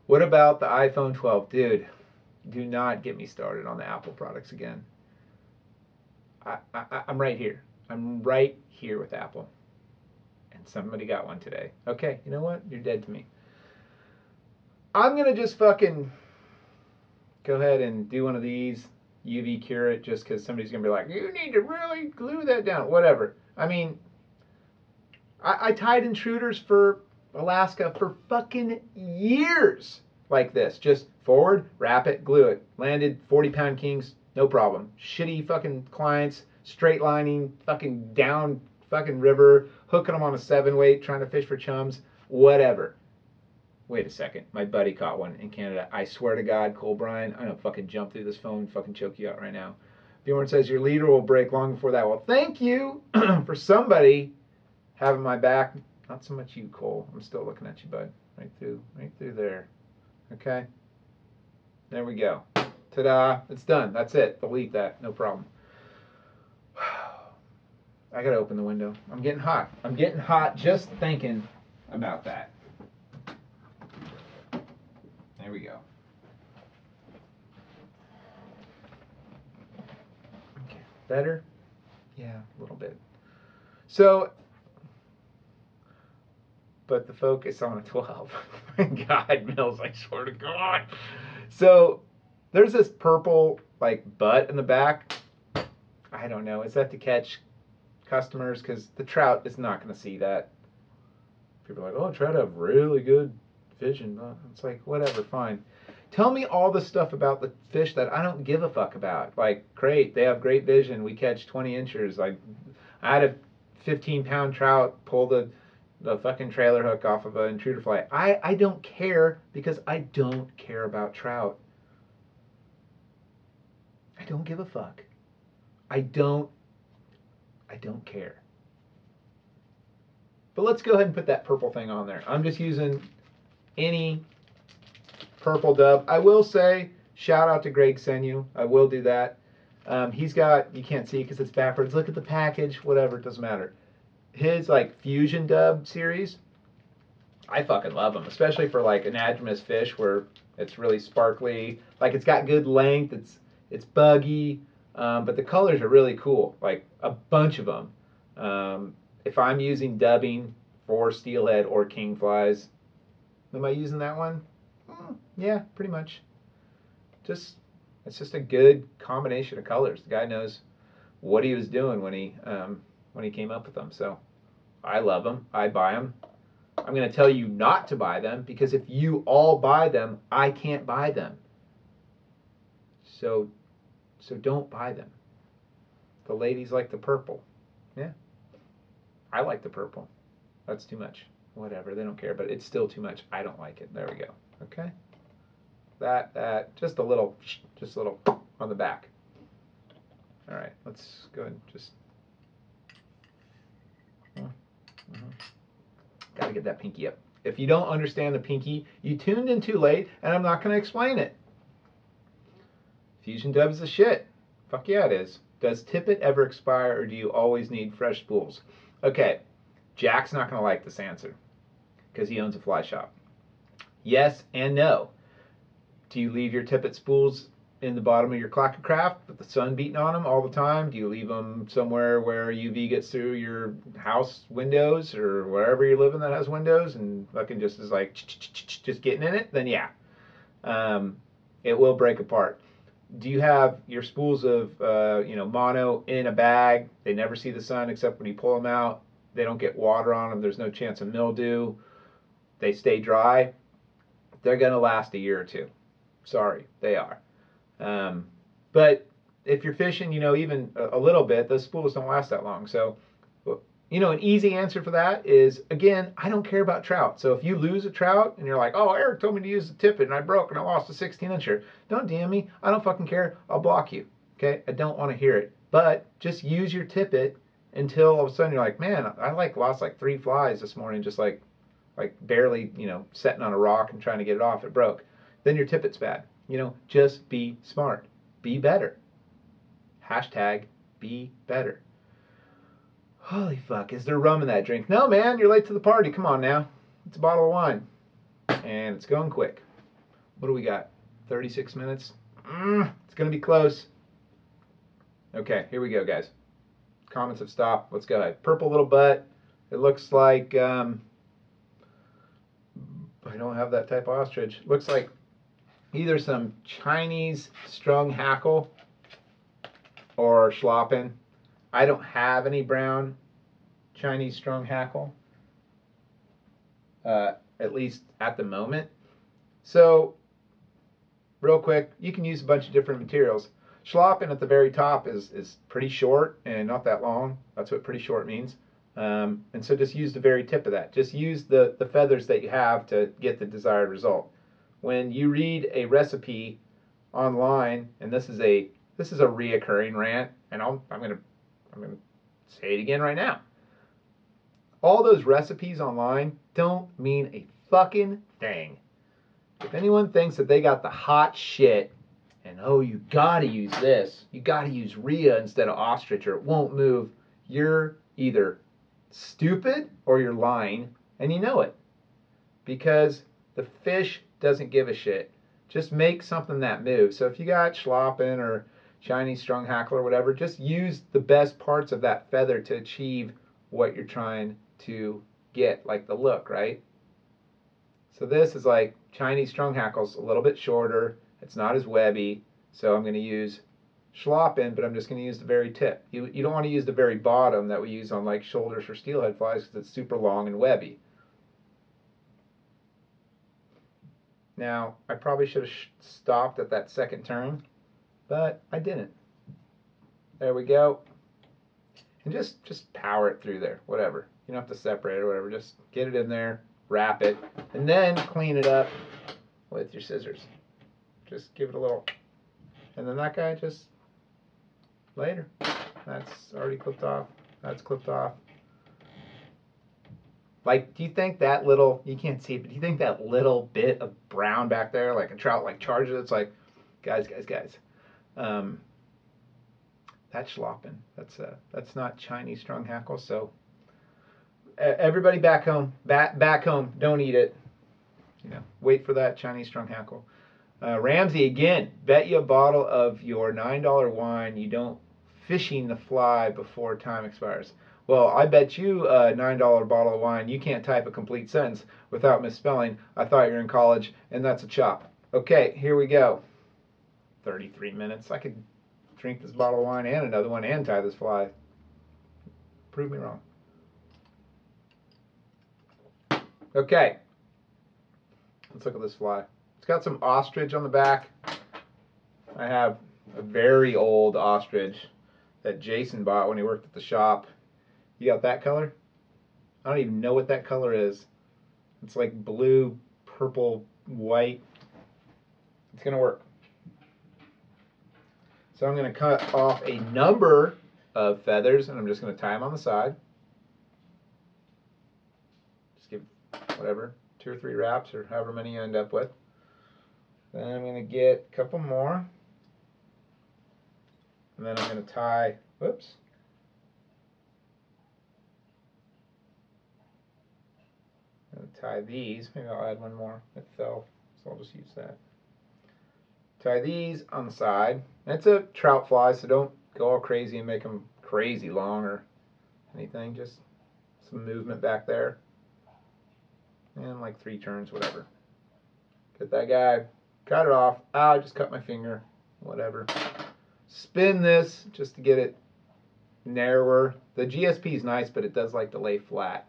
What about the iPhone 12? Dude, do not get me started on the Apple products again. I'm right here. I'm right here with Apple. And somebody got one today. Okay, you know what? You're dead to me. I'm going to just fucking go ahead and do one of these, UV cure it, just because somebody's going to be like, you need to really glue that down. Whatever. I mean, I tied intruders for Alaska for fucking years. like this. Just forward, wrap it, glue it. Landed 40-pound kings, no problem. Shitty fucking clients, straight lining, fucking down fucking river, hooking them on a 7-weight, trying to fish for chums, whatever. Wait a second. My buddy caught one in Canada. I swear to God, Cole Bryan, I'm going to fucking jump through this phone and fucking choke you out right now. Bjorn says, your leader will break long before that. Well, thank you for somebody having my back. Not so much you, Cole. I'm still looking at you, bud. Right through there. Okay? There we go. Ta-da. It's done. That's it. Delete that. No problem. I got to open the window. I'm getting hot. I'm getting hot just thinking about that. There we go. Okay. Better? Yeah, a little bit. So, but the focus on a 12. My God, Mills, I swear to God. So, there's this purple, like, butt in the back. I don't know. Is that to catch customers? Because the trout is not going to see that. People are like, oh, trout have really good vision. It's like, whatever, fine. Tell me all the stuff about the fish that I don't give a fuck about. Like, great, they have great vision. We catch 20 inchers. Like, I had a 15-pound trout pull the fucking trailer hook off of an intruder fly. I don't care because I don't care about trout. I don't give a fuck. I don't care. But let's go ahead and put that purple thing on there. I'm just using any purple dub. I will say, shout out to Greg Senu. I will do that. He's got, you can't see it because it's backwards. Look at the package, whatever, it doesn't matter. His like Fusion Dub series, I fucking love them, especially for like anadromous fish where it's really sparkly. Like it's got good length, it's buggy, but the colors are really cool. Like a bunch of them. If I'm using dubbing for steelhead or king flies, am I using that one? Yeah, pretty much. It's just a good combination of colors. The guy knows what he was doing when he came up with them. So I love them. I buy them. I'm going to tell you not to buy them because if you all buy them, I can't buy them. So don't buy them. The ladies like the purple. Yeah. I like the purple. That's too much. Whatever. They don't care, but it's still too much. I don't like it. There we go. Okay. That, just a little on the back. All right. Let's go ahead and just. Got to get that pinky up. If you don't understand the pinky, you tuned in too late, and I'm not going to explain it. Fusion Dub is the shit. Fuck yeah, it is. Does tippet ever expire, or do you always need fresh spools? Okay, Jack's not going to like this answer because he owns a fly shop. Yes and no. Do you leave your tippet spools in the bottom of your clacker craft with the sun beating on them all the time? Do you leave them somewhere where UV gets through your house windows or wherever you're living that has windows and fucking just is like just getting in it? Then yeah, it will break apart. Do you have your spools of mono in a bag? They never see the sun except when you pull them out. They don't get water on them. There's no chance of mildew. They stay dry. They're gonna last a year or two. Sorry, they are. But if you're fishing, even a little bit, those spools don't last that long. So, an easy answer for that is, again, I don't care about trout. So if you lose a trout and you're like, oh, Eric told me to use the tippet and I broke and I lost a 16-incher, don't DM me. I don't fucking care. I'll block you. Okay? I don't want to hear it. But just use your tippet until all of a sudden you're like, man, I lost 3 flies this morning, just like barely, setting on a rock and trying to get it off. It broke. Then your tippet's bad. Just be smart. Be better. Hashtag be better. Holy fuck, is there rum in that drink? No, man, you're late to the party. Come on now. It's a bottle of wine. And it's going quick. What do we got? 36 minutes? It's going to be close. Okay, here we go, guys. Comments have stopped. Let's go ahead. Purple little butt. It looks like, I don't have that type of ostrich. Looks like either some Chinese strung hackle or schlappen. I don't have any brown Chinese strung hackle, at least at the moment. So, real quick, you can use a bunch of different materials. Schlappen at the very top is pretty short and not that long. That's what pretty short means. And so just use the very tip of that. Just use the feathers that you have to get the desired result. When you read a recipe online, and this is a reoccurring rant, and I'm gonna say it again right now. All those recipes online don't mean a fucking thing. If anyone thinks that they got the hot shit and oh, you gotta use this, you gotta use rhea instead of ostrich or it won't move, you're either stupid or you're lying and you know it. Because the fish doesn't give a shit. Just make something that moves. So if you got schlappen or Chinese strung hackle or whatever, just use the best parts of that feather to achieve what you're trying to get, like the look, right? So this is like Chinese strung hackle's a little bit shorter. It's not as webby. So I'm going to use schlappen, but I'm just going to use the very tip. You don't want to use the very bottom that we use on like shoulders for steelhead flies because it's super long and webby. Now, I probably should have stopped at that second turn, but I didn't. There we go. And just power it through there, whatever. You don't have to separate it or whatever. Just get it in there, wrap it, and then clean it up with your scissors. Just give it a little, and then that guy just, later. That's already clipped off. That's clipped off. Like, do you think that little, you can't see it, but do you think that little bit of brown back there, like a trout, like charges, it's like, guys. That's schlappen. That's not Chinese strung hackle. So everybody back home, don't eat it. You know, wait for that Chinese strung hackle. Ramsey, again, bet you a bottle of your $9 wine you don't fishing the fly before time expires. Well, I bet you a $9 bottle of wine you can't type a complete sentence without misspelling. I thought you were in college, and that's a chop. Okay, here we go. 33 minutes. I could drink this bottle of wine and another one and tie this fly. Prove me wrong. Okay. Let's look at this fly. It's got some ostrich on the back. I have a very old ostrich that Jason bought when he worked at the shop. You got that color? I don't even know what that color is. It's like blue, purple, white. It's going to work. So I'm going to cut off a number of feathers, and I'm just going to tie them on the side. Just give whatever, 2 or 3 wraps, or however many you end up with. Then I'm going to get a couple more. And then I'm going to tie, whoops. I'm going to tie these. Maybe I'll add one more. It fell, so I'll just use that. Tie these on the side. It's a trout fly, so don't go all crazy and make them crazy long or anything. Just some movement back there. And like 3 turns, whatever. Get that guy, cut it off. I just cut my finger, whatever. Spin this just to get it narrower. The GSP is nice, but it does like to lay flat.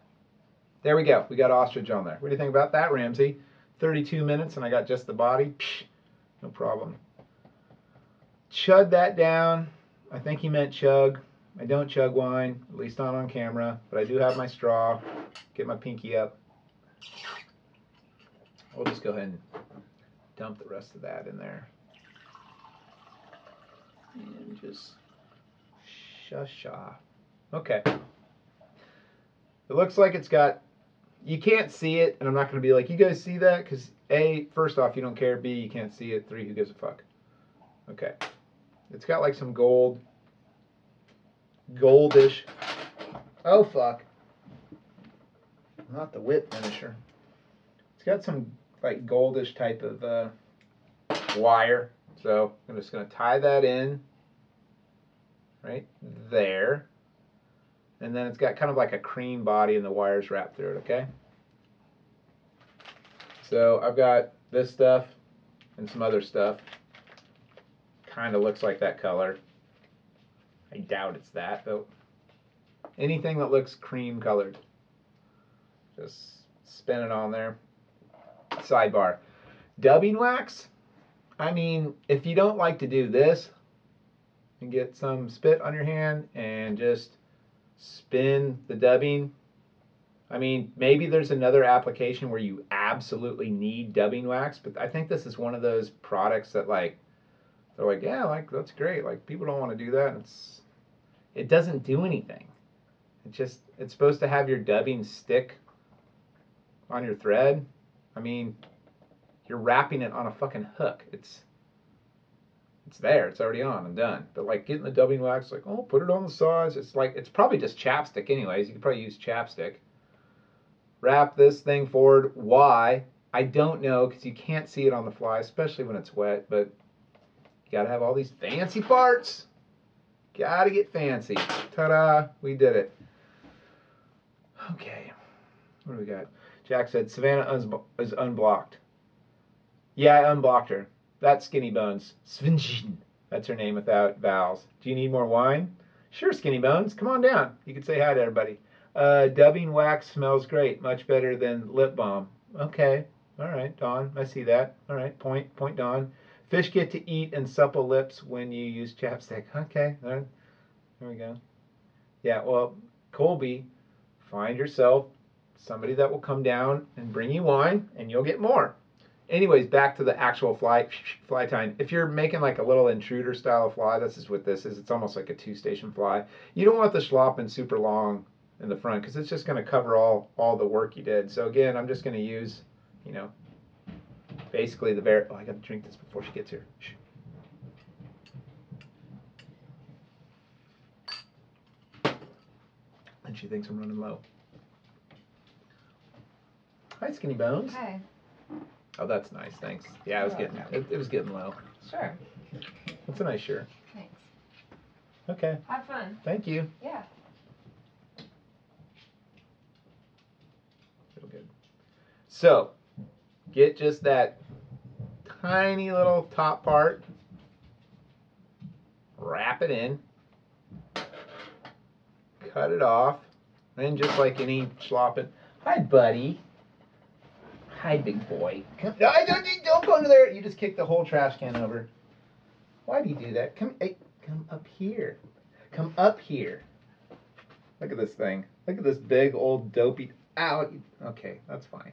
There we go. We got ostrich on there. What do you think about that, Ramsey? 32 minutes and I got just the body. Psh, no problem. Chug that down. I think he meant chug. I don't chug wine, at least not on camera, but I do have my straw. Get my pinky up. We'll just go ahead and dump the rest of that in there. And just shush-sha. Okay. It looks like it's got, you can't see it, and I'm not going to be like, you guys see that? Because A, first off, you don't care. B, you can't see it. 3, who gives a fuck? Okay. It's got like some goldish. Oh, fuck. Not the whip finisher. It's got some like goldish type of wire. So I'm just going to tie that in right there. And then it's got kind of like a cream body and the wires wrapped through it, okay? So I've got this stuff and some other stuff. Kind of looks like that color. I doubt it's that, though. Anything that looks cream colored. Just spin it on there. Sidebar. Dubbing wax, I mean, if you don't like to do this and get some spit on your hand and just spin the dubbing, I mean, maybe there's another application where you absolutely need dubbing wax, but I think this is one of those products that like they're like, yeah, like that's great. Like people don't want to do that. It doesn't do anything. It's supposed to have your dubbing stick on your thread. I mean, you're wrapping it on a fucking hook. It's there. It's already on and done. But like getting the dubbing wax, like, oh, put it on the sides. It's like it's probably just chapstick anyways. You could probably use chapstick. Wrap this thing forward. Why? I don't know because you can't see it on the fly, especially when it's wet. But you gotta have all these fancy parts. Gotta get fancy. Ta-da! We did it. Okay. What do we got? Jack said Savannah is unblocked. Yeah, I unblocked her. That's Skinny Bones. Svinjin. That's her name without vowels. Do you need more wine? Sure, Skinny Bones. Come on down. You can say hi to everybody. Dubbing wax smells great. Much better than lip balm. Okay. All right, Dawn. I see that. All right. Point, Dawn. Fish get to eat and supple lips when you use chapstick. Okay. There we go. Yeah, well, Colby, find yourself somebody that will come down and bring you wine, and you'll get more. Anyways, back to the actual fly time. If you're making like a little intruder style fly, this is what this is. It's almost like a 2-station fly. You don't want the schlopping super long in the front because it's just going to cover all the work you did. So again, I'm just going to use, you know, basically the very. Oh, I got to drink this before she gets here. Shh. And she thinks I'm running low. Hi, Skinny Bones. Hi. Oh, that's nice. Thanks. Yeah, it was getting low. Sure. That's a nice shirt. Thanks. Okay. Have fun. Thank you. Yeah. Real good. So, get just that tiny little top part. Wrap it in. Cut it off. And just like any schlopping. Hi, buddy. Hi, big boy. Come, don't go into there. You just kicked the whole trash can over. Why do you do that? Come up here. Come up here. Look at this thing. Look at this big old dopey. Ow. Okay, that's fine.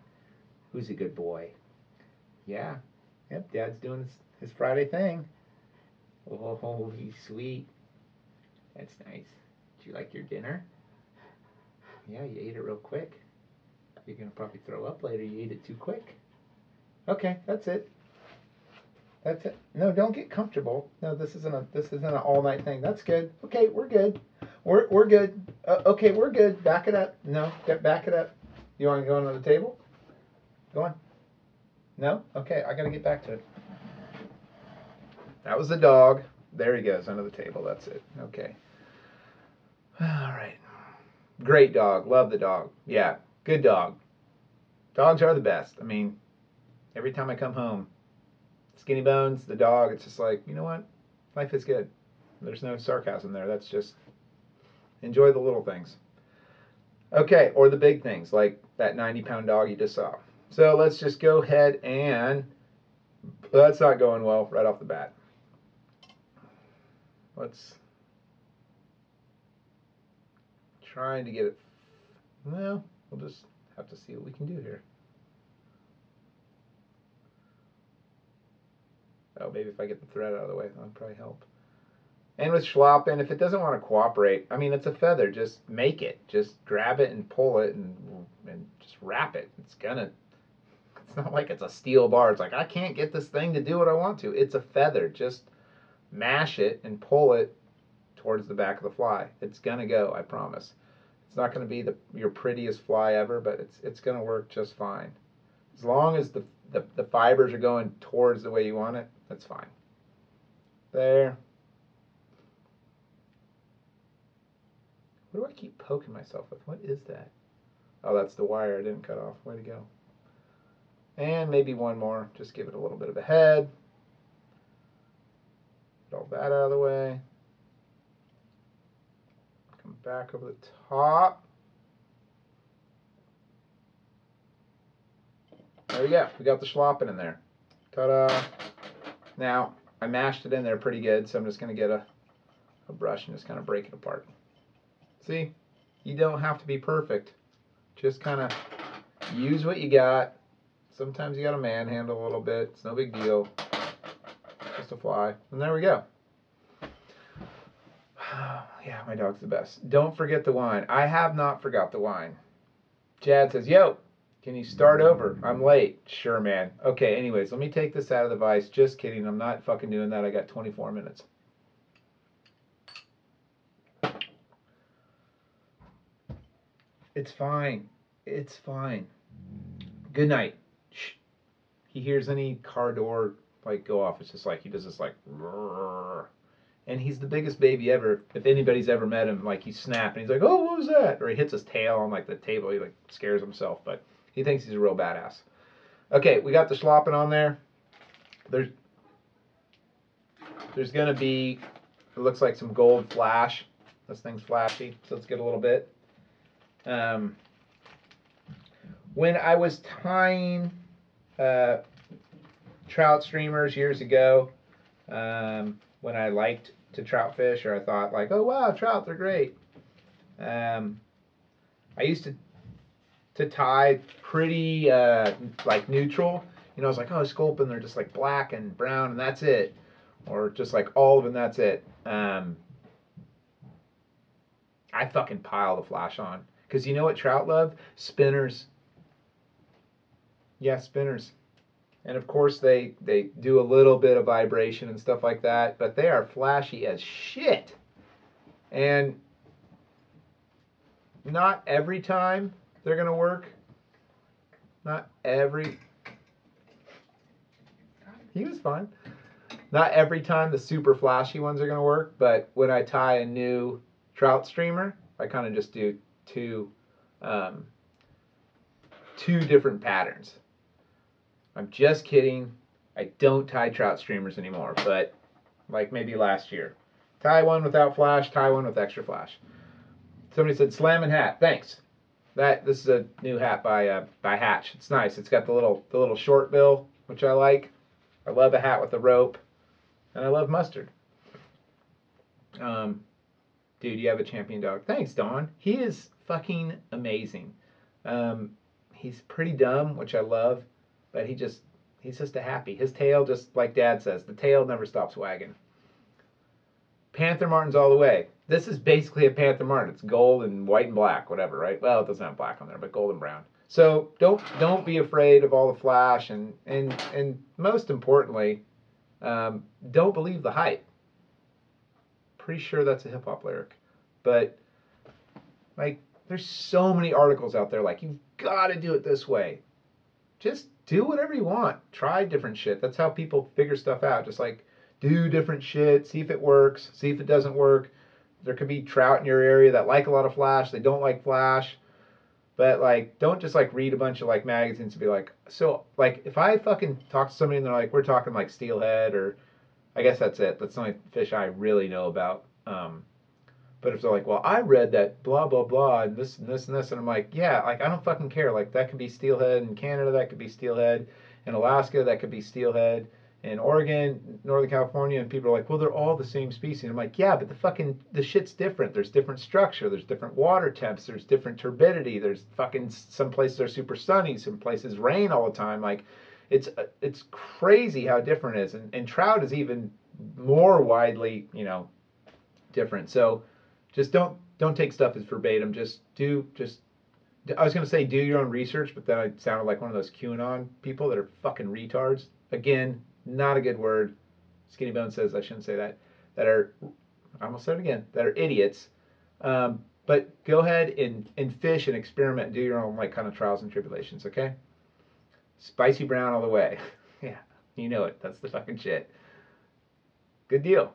Who's a good boy? Yeah. Yep, Dad's doing his Friday thing. Oh, he's sweet. That's nice. Did you like your dinner? Yeah, you ate it real quick. You're going to probably throw up later. You ate it too quick. Okay, that's it. That's it. No, don't get comfortable. No, this isn't an all-night thing. That's good. Okay, we're good. We're good. Okay, we're good. Back it up. No, back it up. You want to go under the table? Go on. No? Okay, I got to get back to it. That was the dog. There he goes under the table. That's it. Okay. All right. Great dog. Love the dog. Yeah. Good dog. Dogs are the best. I mean, every time I come home, Skinny Bones, the dog, it's just like, you know what? Life is good. There's no sarcasm there. That's just enjoy the little things. Okay, or the big things, like that 90-pound dog you just saw. So let's just go ahead and that's not going well right off the bat. Let's trying to get it. Well, we'll just have to see what we can do here. Oh, maybe if I get the thread out of the way, that'll probably help. And with schlopping, if it doesn't want to cooperate, I mean, it's a feather. Just make it. Just grab it and pull it and just wrap it. It's not like it's a steel bar. It's like, I can't get this thing to do what I want to. It's a feather. Just mash it and pull it towards the back of the fly. It's going to go, I promise. It's not going to be your prettiest fly ever, but it's going to work just fine. As long as the fibers are going towards the way you want it, that's fine. There. What do I keep poking myself with? What is that? Oh, that's the wire I didn't cut off. Way to go. And maybe one more. Just give it a little bit of a head. Get all that out of the way. Come back over the top. There we go. We got the schlopping in there. Ta-da. Now, I mashed it in there pretty good, so I'm just going to get a brush and just kind of break it apart. See? You don't have to be perfect. Just kind of use what you got. Sometimes you got to manhandle a little bit. It's no big deal. Just a fly. And there we go. Yeah, my dog's the best. Don't forget the wine. I have not forgot the wine. Chad says, yo, can you start over? I'm late. Sure, man. Okay, anyways, let me take this out of the vise. Just kidding. I'm not fucking doing that. I got 24 minutes. It's fine. It's fine. Good night. Shh. He hears any car door like go off. It's just like he does this like roar. And he's the biggest baby ever. If anybody's ever met him, like he's snapping. He's like, oh, what was that? Or he hits his tail on like the table. He like scares himself, but he thinks he's a real badass. Okay, we got the schlopping on there. There's gonna be, it looks like some gold flash. This thing's flashy, so let's get a little bit. When I was tying trout streamers years ago, when I liked to trout fish, or I thought like, oh wow, trout, they're great. I used to tie pretty like neutral. You know, I was like, oh, sculpin, they're just like black and brown, and that's it. Or just like olive, and that's it. I fucking pile the flash on. Because you know what trout love? Spinners. Yeah, spinners. And of course they do a little bit of vibration and stuff like that, but they are flashy as shit. And not every time they're going to work. Not every... He was fine. Not every time the super flashy ones are going to work, but when I tie a new trout streamer, I kind of just do two different patterns. I'm just kidding. I don't tie trout streamers anymore, but like maybe last year. Tie one without flash, tie one with extra flash. Somebody said Slammin' hat. Thanks. This is a new hat by Hatch. It's nice. It's got the little short bill, which I like. I love a hat with a rope, and I love mustard. Dude, you have a champion dog. Thanks, Dawn. He is fucking amazing. He's pretty dumb, which I love, but he's just a happy. His tail, just like Dad says, the tail never stops wagging. Panther Martins all the way. This is basically a Panther Martin. It's gold and white and black, whatever, right? Well, it doesn't have black on there, but gold and brown. So don't be afraid of all the flash, and most importantly, don't believe the hype. Pretty sure that's a hip hop lyric, but like there's so many articles out there like you've got to do it this way. Just do whatever you want. Try different shit. That's how people figure stuff out. Just like do different shit, see if it works, see if it doesn't work. There could be trout in your area that like a lot of flash, they don't like flash. But like don't just like read a bunch of like magazines and be like, so like if I fucking talk to somebody and they're like, we're talking like steelhead, or I guess that's it. That's the only fish I really know about. But if they're like, well, I read that blah, blah, blah, and this and this and this, and I'm like, yeah, like, I don't fucking care. Like, that could be steelhead in Canada, that could be steelhead in Alaska, that could be steelhead in Oregon, Northern California, and people are like, well, they're all the same species. I'm like, yeah, but the shit's different. There's different structure. There's different water temps. There's different turbidity. There's fucking, some places are super sunny. Some places rain all the time. Like, it's crazy how different it is. And trout is even more widely, different. So just don't take stuff as verbatim. I was going to say do your own research, but then I sounded like one of those QAnon people that are fucking retards. Again, not a good word. Skinny Bone says I shouldn't say that. I almost said it again, that are idiots. But go ahead and fish and experiment and do your own like kind of trials and tribulations, okay? Spicy brown all the way. Yeah, you know it. That's the fucking shit. Good deal.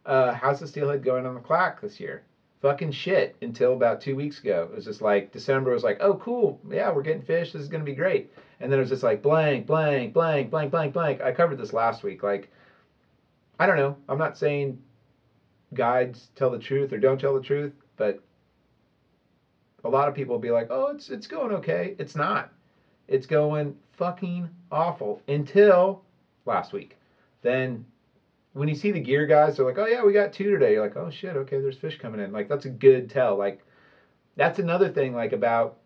How's the steelhead going on the clock this year? Fucking shit until about 2 weeks ago. It was just like December was like, oh cool, yeah, we're getting fish, this is gonna be great. And then it was just like blank, blank, blank, blank, blank, blank. I covered this last week. Like, I don't know. I'm not saying guides tell the truth or don't tell the truth, but a lot of people will be like, oh, it's going okay. It's not. It's going fucking awful until last week. Then when you see the gear guys, they're like, oh yeah, we got 2 today. You're like, oh shit, okay, there's fish coming in. Like, that's a good tell. Like, that's another thing, like, about,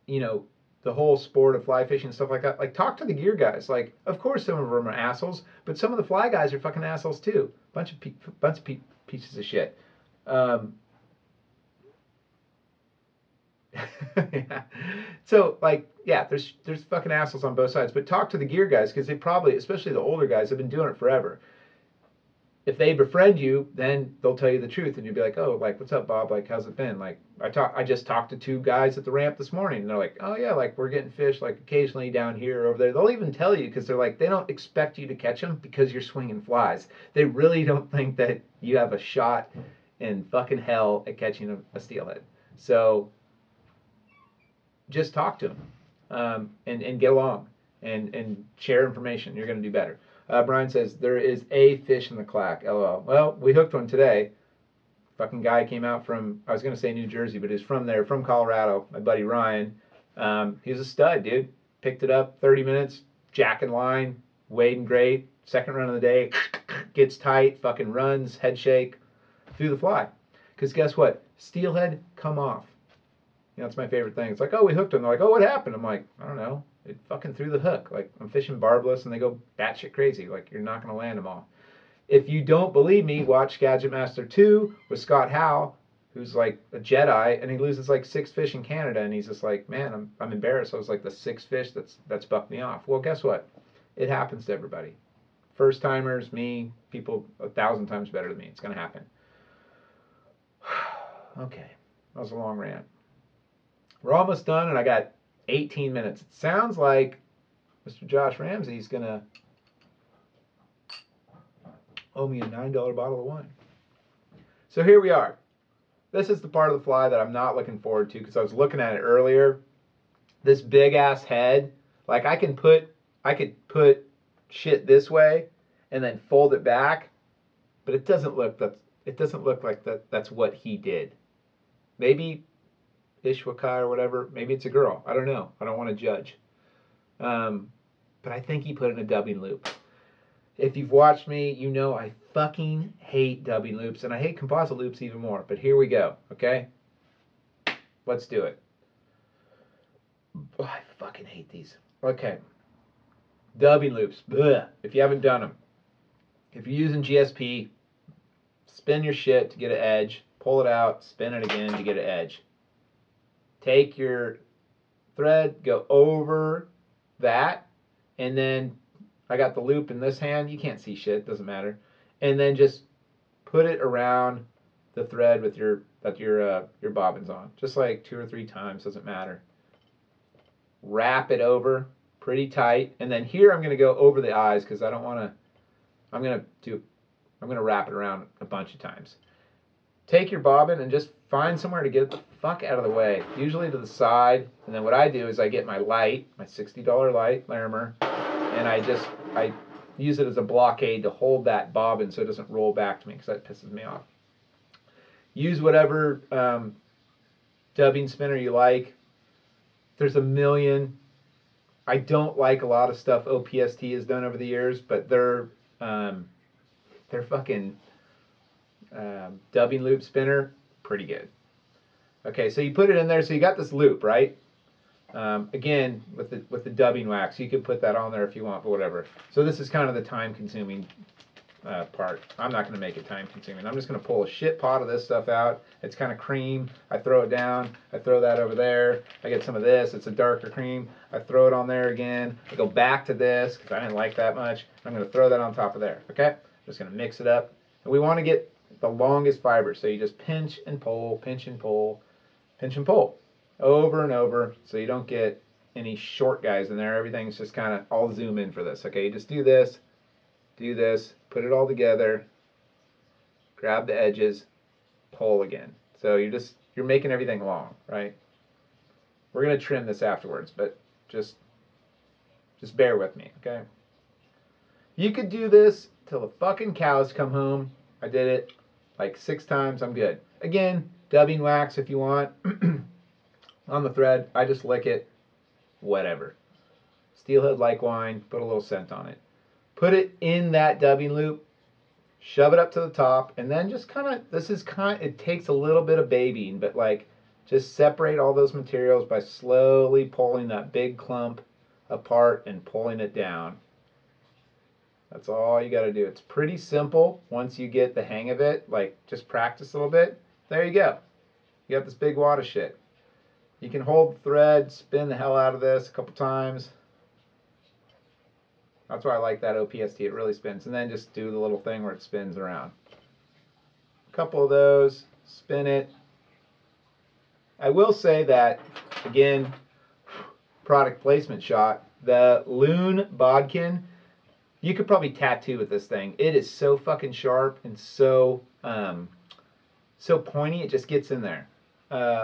you know, the whole sport of fly fishing and stuff like that. Like, talk to the gear guys. Like, of course some of them are assholes, but some of the fly guys are fucking assholes too. Bunch of pieces of shit. Yeah. So, like, yeah, there's fucking assholes on both sides. But talk to the gear guys, because they probably, especially the older guys, have been doing it forever. If they befriend you, then they'll tell you the truth, and you'll be like, oh, like, what's up, Bob? Like, how's it been? Like, I just talked to 2 guys at the ramp this morning, and they're like, oh yeah, like, we're getting fish like occasionally down here or over there. They'll even tell you, because they're like, they don't expect you to catch them because you're swinging flies. They really don't think that you have a shot in fucking hell at catching a steelhead. So just talk to them, and get along, and share information. You're going to do better. Brian says, there is a fish in the clack. LOL. Well, we hooked one today. Fucking guy came out from, I was going to say New Jersey, but he's from there, from Colorado. My buddy Ryan. He's a stud, dude. Picked it up, 30 minutes, jack and line, wading great. Second run of the day, gets tight, fucking runs, head shake, through the fly. Because guess what? Steelhead come off. You know, it's my favorite thing. It's like, oh, we hooked him. They're like, oh, what happened? I'm like, I don't know. It fucking threw the hook. Like, I'm fishing barbless, and they go batshit crazy. Like, you're not going to land them all. If you don't believe me, watch Gadget Master 2 with Scott Howe, who's like a Jedi, and he loses like 6 fish in Canada, and he's just like, man, I'm embarrassed. I was like the 6th fish that's bucked me off. Well, guess what? It happens to everybody. First timers, me, people 1,000 times better than me. It's going to happen. Okay, that was a long rant. We're almost done, and I got 18 minutes. It sounds like Mr. Josh Ramsey's going to owe me a $9 bottle of wine. So here we are. This is the part of the fly that I'm not looking forward to, because I was looking at it earlier. This big-ass head, like, I could put shit this way and then fold it back, but it doesn't look like that's what he did. Maybe Ishwakai or whatever. Maybe it's a girl. I don't know. I don't want to judge. But I think he put in a dubbing loop. If you've watched me, you know I fucking hate dubbing loops, and I hate composite loops even more. But here we go, okay? Let's do it. Oh, I fucking hate these. Okay. Dubbing loops. Blech. If you haven't done them. If you're using GSP, spin your shit to get an edge. Pull it out. Spin it again to get an edge. Take your thread, go over that, and then I got the loop in this hand. You can't see shit, doesn't matter. And then just put it around the thread with your bobbins on, just like 2 or 3 times, doesn't matter. Wrap it over pretty tight, and then here I'm going to go over the eyes, because I don't want to. I'm going to wrap it around a bunch of times. Take your bobbin and just find somewhere to get the fuck out of the way, usually to the side. And then what I do is I get my light, my $60 light, Larimer, and I use it as a blockade to hold that bobbin so it doesn't roll back to me, because that pisses me off. Use whatever dubbing spinner you like. There's a million. I don't like a lot of stuff OPST has done over the years, but they're fucking dubbing loop spinner, pretty good. Okay, so you put it in there. So you got this loop, right? Again, with the dubbing wax, you could put that on there if you want, but whatever. So this is kind of the time-consuming part. I'm not going to make it time-consuming. I'm just going to pull a shit pot of this stuff out. It's kind of cream. I throw it down. I throw that over there. I get some of this. It's a darker cream. I throw it on there again. I go back to this because I didn't like that much. I'm going to throw that on top of there. Okay? Just going to mix it up. And we want to get the longest fiber. So you just pinch and pull, pinch and pull, pinch and pull. Over and over, so you don't get any short guys in there. Everything's just kind of, I'll zoom in for this, okay? You just do this, put it all together, grab the edges, pull again. So you're making everything long, right? We're going to trim this afterwards, but just bear with me, okay? You could do this till the fucking cows come home. I did it like 6 times, I'm good. Again, dubbing wax if you want. On the thread, I just lick it, whatever. Steelhead like wine, put a little scent on it. Put it in that dubbing loop, shove it up to the top, and then just kind of, it takes a little bit of babying, but like just separate all those materials by slowly pulling that big clump apart and pulling it down. That's all you got to do. It's pretty simple once you get the hang of it. Like, just practice a little bit. There you go. You got this big wad of shit. You can hold the thread, spin the hell out of this a couple times. That's why I like that OPST. It really spins. And then just do the little thing where it spins around. A couple of those. Spin it. I will say that, again, product placement shot. The Loon Bodkin, you could probably tattoo with this thing. It is so fucking sharp and so pointy. It just gets in there.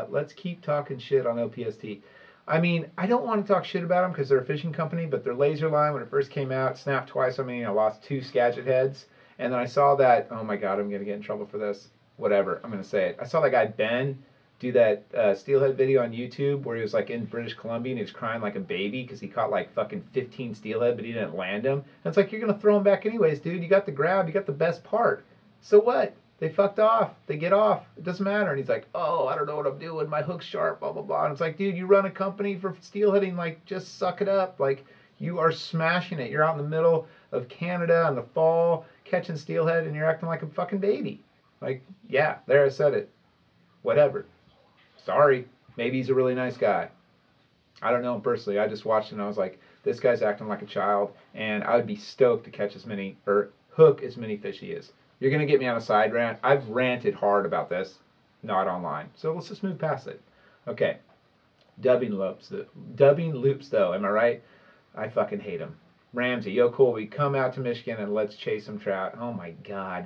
Let's keep talking shit on OPST. I mean, I don't want to talk shit about them because they're a fishing company, but their laser line, when it first came out, snapped twice. I mean, I lost 2 Skagit heads. And then I saw that, oh my God, I'm going to get in trouble for this. Whatever, I'm going to say it. I saw that guy, Ben, do that steelhead video on YouTube where he was like in British Columbia and he was crying like a baby because he caught like fucking 15 steelhead, but he didn't land them. And it's like, you're going to throw them back anyways, dude. You got the grab, you got the best part. So what? They fucked off. They get off. It doesn't matter. And he's like, oh, I don't know what I'm doing. My hook's sharp, blah, blah, blah. And it's like, dude, you run a company for steelheading. Like, just suck it up. Like, you are smashing it. You're out in the middle of Canada in the fall catching steelhead and you're acting like a fucking baby. Like, yeah, there I said it. Whatever. Sorry. Maybe he's a really nice guy. I don't know him personally. I just watched him and I was like, this guy's acting like a child. And I would be stoked to catch as many, or hook as many fish he is. You're going to get me on a side rant. I've ranted hard about this, not online. So let's just move past it. Okay. Dubbing loops, though. Am I right? I fucking hate them. Ramsey, yo, cool. We come out to Michigan and let's chase some trout. Oh, my God.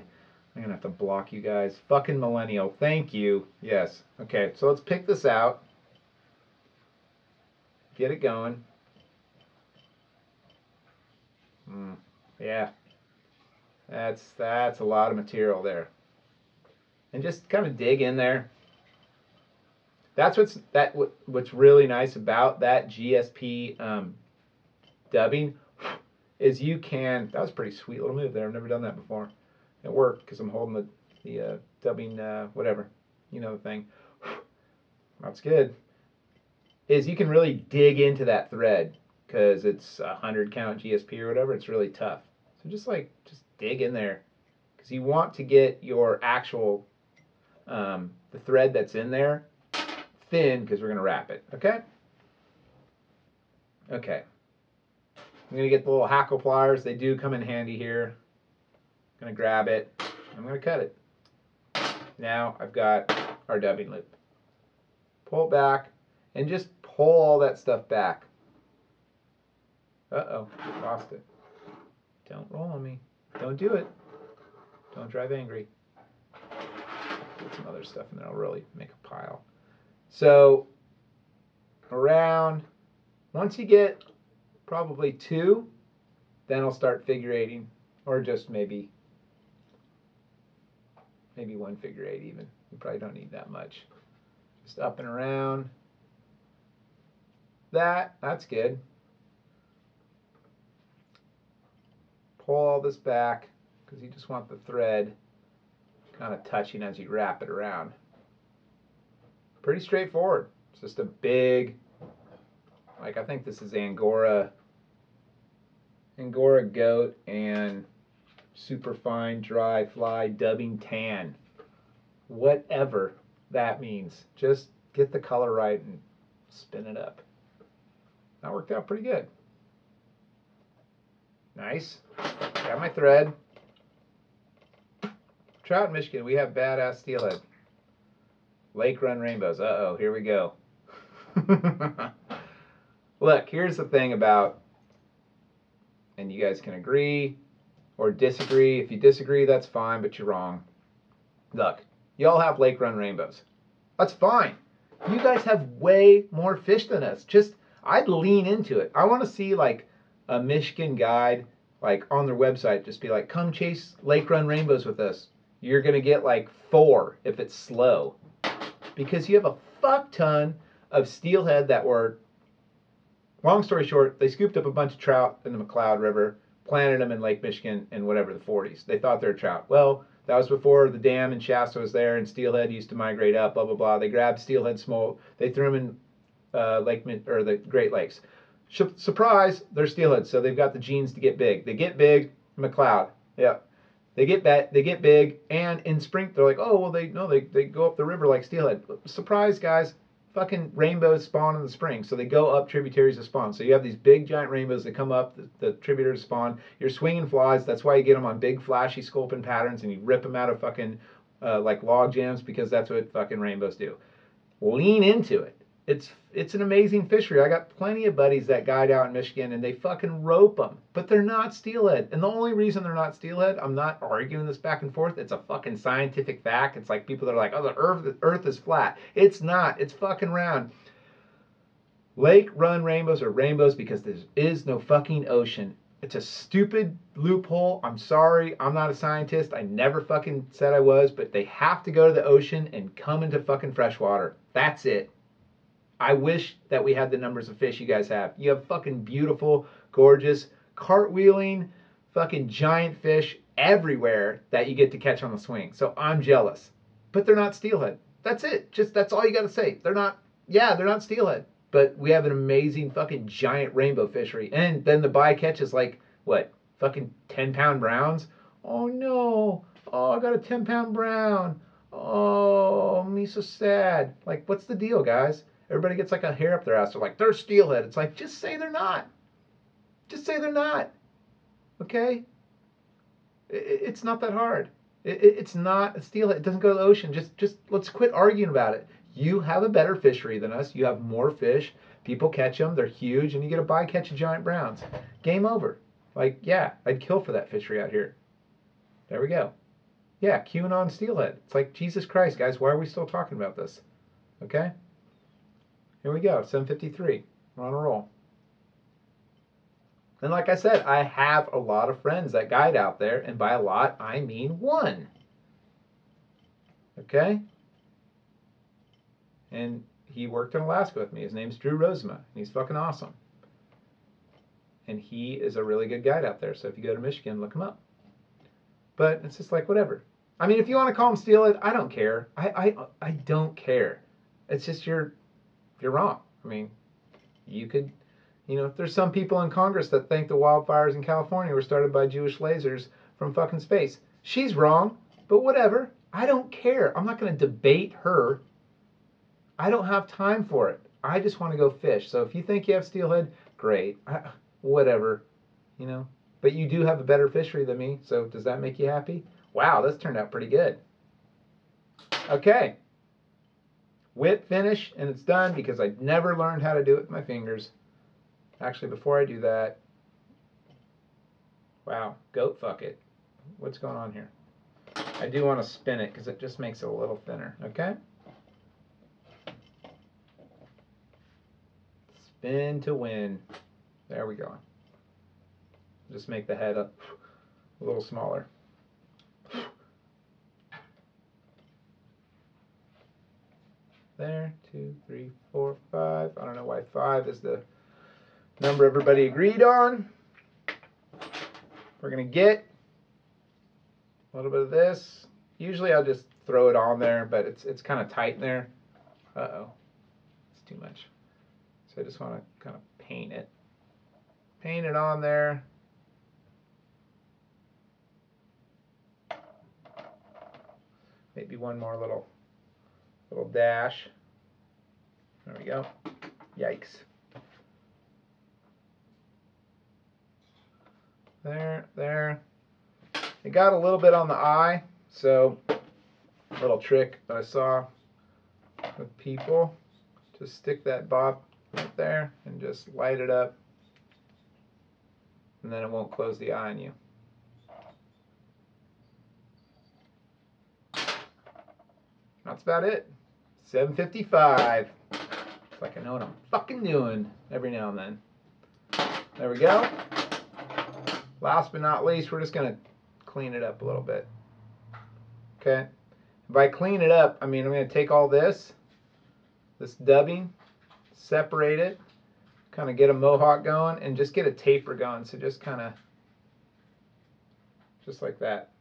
I'm going to have to block you guys. Fucking millennial. Thank you. Yes. Okay, so let's pick this out. Get it going. Yeah. That's a lot of material there. And just kind of dig in there. That's what's really nice about that GSP dubbing is you can. That was a pretty sweet little move there. I've never done that before. It worked because I'm holding the dubbing whatever, you know, the thing. That's good. Is you can really dig into that thread because it's 100 count GSP or whatever. It's really tough. So just dig in there because you want to get your actual the thread that's in there thin because we're going to wrap it. Okay. I'm going to get the little hackle pliers. They do come in handy here. I'm going to grab it. I'm going to cut it. Now I've got our dubbing loop. Pull it back and just pull all that stuff back. Uh-oh, lost it. Don't roll on me. Don't do it. Don't drive angry. Put some other stuff in there. I'll really make a pile. So, around, once you get probably 2, then I'll start figure eighting. Or just maybe 1 figure 8 even. You probably don't need that much. Just up and around. That's good. Pull all this back because you just want the thread kind of touching as you wrap it around. Pretty straightforward. It's just a big, like I think this is Angora goat and super fine dry fly dubbing tan. Whatever that means. Just get the color right and spin it up. That worked out pretty good. Nice. Got my thread. Trout in Michigan, we have badass steelhead. Lake run rainbows. Uh-oh, here we go. Look, here's the thing about, and you guys can agree or disagree. If you disagree, that's fine, but you're wrong. Look, y'all have lake run rainbows. That's fine. You guys have way more fish than us. I'd lean into it. I want to see like a Michigan guide, like on their website, just be like, come chase lake run rainbows with us. You're going to get like 4 if it's slow. Because you have a fuck ton of steelhead that were, long story short, they scooped up a bunch of trout in the McCloud River, planted them in Lake Michigan in whatever the 40s. They thought they were trout. Well, that was before the dam in Shasta was there and steelhead used to migrate up. Blah blah blah. They grabbed steelhead smolt. They threw them in or the Great Lakes. Surprise, they're steelhead, so they've got the genes to get big. They get big, McLeod. Yeah. They get big, and in spring they're like, oh well, they go up the river like steelhead. Surprise, guys, fucking rainbows spawn in the spring, so they go up tributaries to spawn. So you have these big giant rainbows that come up the tributaries to spawn. You're swinging flies. That's why you get them on big flashy sculpin patterns, and you rip them out of fucking like log jams because that's what fucking rainbows do. Lean into it. It's an amazing fishery. I got plenty of buddies that guide out in Michigan and they fucking rope them, but they're not steelhead. And the only reason they're not steelhead, I'm not arguing this back and forth. It's a fucking scientific fact. It's like people that are like, oh, the Earth is flat. It's not. It's fucking round. Lake run rainbows are rainbows because there is no fucking ocean. It's a stupid loophole. I'm sorry. I'm not a scientist. I never fucking said I was, but they have to go to the ocean and come into fucking freshwater. That's it. I wish that we had the numbers of fish you guys have. You have fucking beautiful, gorgeous, cartwheeling, fucking giant fish everywhere that you get to catch on the swing. So I'm jealous. But they're not steelhead. That's it. That's all you got to say. They're not steelhead. But we have an amazing fucking giant rainbow fishery. And then the bycatch is like, what, fucking 10-pound browns? Oh no. Oh, I got a 10-pound brown. Oh, me so sad. Like, what's the deal, guys? Everybody gets like a hair up their ass. They're like, they're steelhead. It's like, just say they're not. Just say they're not. Okay? It's not that hard. It's not a steelhead. It doesn't go to the ocean. Just let's quit arguing about it. You have a better fishery than us. You have more fish. People catch them. They're huge. And you get a bycatch of giant browns. Game over. Like, yeah, I'd kill for that fishery out here. There we go. Yeah, QAnon steelhead. It's like, Jesus Christ, guys, why are we still talking about this? Okay? Here we go, 7:53. We're on a roll. And like I said, I have a lot of friends that guide out there, and by a lot, I mean one. Okay? And he worked in Alaska with me. His name's Drew Rosema. He's fucking awesome. And he is a really good guide out there, so if you go to Michigan, look him up. But it's just like, whatever. I mean, if you want to call him steelhead, I don't care. I don't care. It's just you're wrong. I mean, you could, there's some people in Congress that think the wildfires in California were started by Jewish lasers from fucking space. She's wrong, but whatever. I don't care. I'm not going to debate her. I don't have time for it. I just want to go fish. So if you think you have steelhead, great. Whatever, But you do have a better fishery than me, so does that make you happy? Wow, this turned out pretty good. Okay. Whip finish, and it's done because I never learned how to do it with my fingers. Actually, before I do that, wow, goat fuck it. What's going on here? I do want to spin it because it just makes it a little thinner, okay? Spin to win. There we go. Just make the head a little smaller. There, 2, 3, 4, 5. I don't know why 5 is the number everybody agreed on. We're going to get a little bit of this. Usually I'll just throw it on there, but it's kind of tight in there. Uh-oh. It's too much. So I just want to kind of paint it. Paint it on there. Maybe one more little dash. There we go. Yikes. There. It got a little bit on the eye, so a little trick that I saw with people. Just stick that bob right there and just light it up, and then it won't close the eye on you. That's about it. 7:55. It's like I know what I'm fucking doing every now and then. There we go. Last but not least, we're just going to clean it up a little bit. Okay? By clean it up, I mean I'm going to take all this dubbing, separate it, kind of get a mohawk going, and just get a taper going. So just kind of just like that.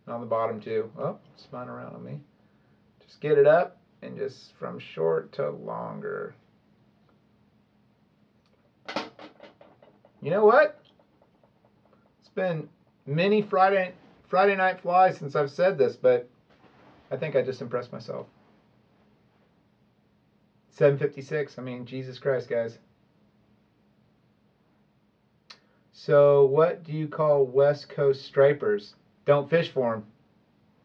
And on the bottom too. Oh, spun around on me. Just get it up and just from short to longer. You know what? It's been many Friday night flies since I've said this, but I think I just impressed myself. 7:56. I mean, Jesus Christ, guys. So, what do you call West Coast stripers? Don't fish for them,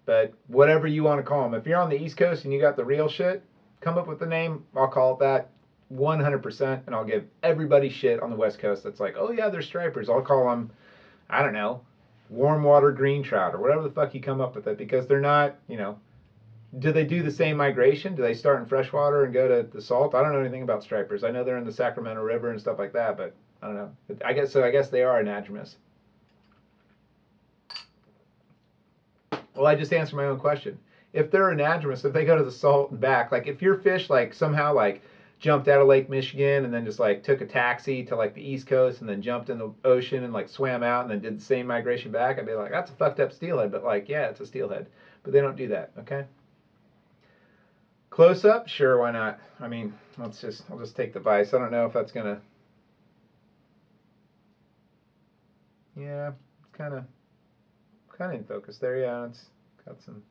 but whatever you want to call them. If you're on the East Coast and you got the real shit, come up with the name. I'll call it that 100%, and I'll give everybody shit on the West Coast that's like, oh yeah, they're stripers. I'll call them, I don't know, warm water green trout or whatever the fuck you come up with it, because they're not, you know. Do they do the same migration? Do they start in freshwater and go to the salt? I don't know anything about stripers. I know they're in the Sacramento River and stuff like that, but I don't know. I guess so. I guess they are anadromous. Well, I just answered my own question. If they're anadromous, if they go to the salt and back, like if your fish like somehow like jumped out of Lake Michigan and then just like took a taxi to like the East Coast and then jumped in the ocean and like swam out and then did the same migration back, I'd be like, that's a fucked up steelhead. But like, yeah, it's a steelhead. But they don't do that. Okay. Close up, sure, why not? I mean, I'll just take the vise. I don't know if that's gonna. Yeah, it's kind of in focus there. Yeah, it's got some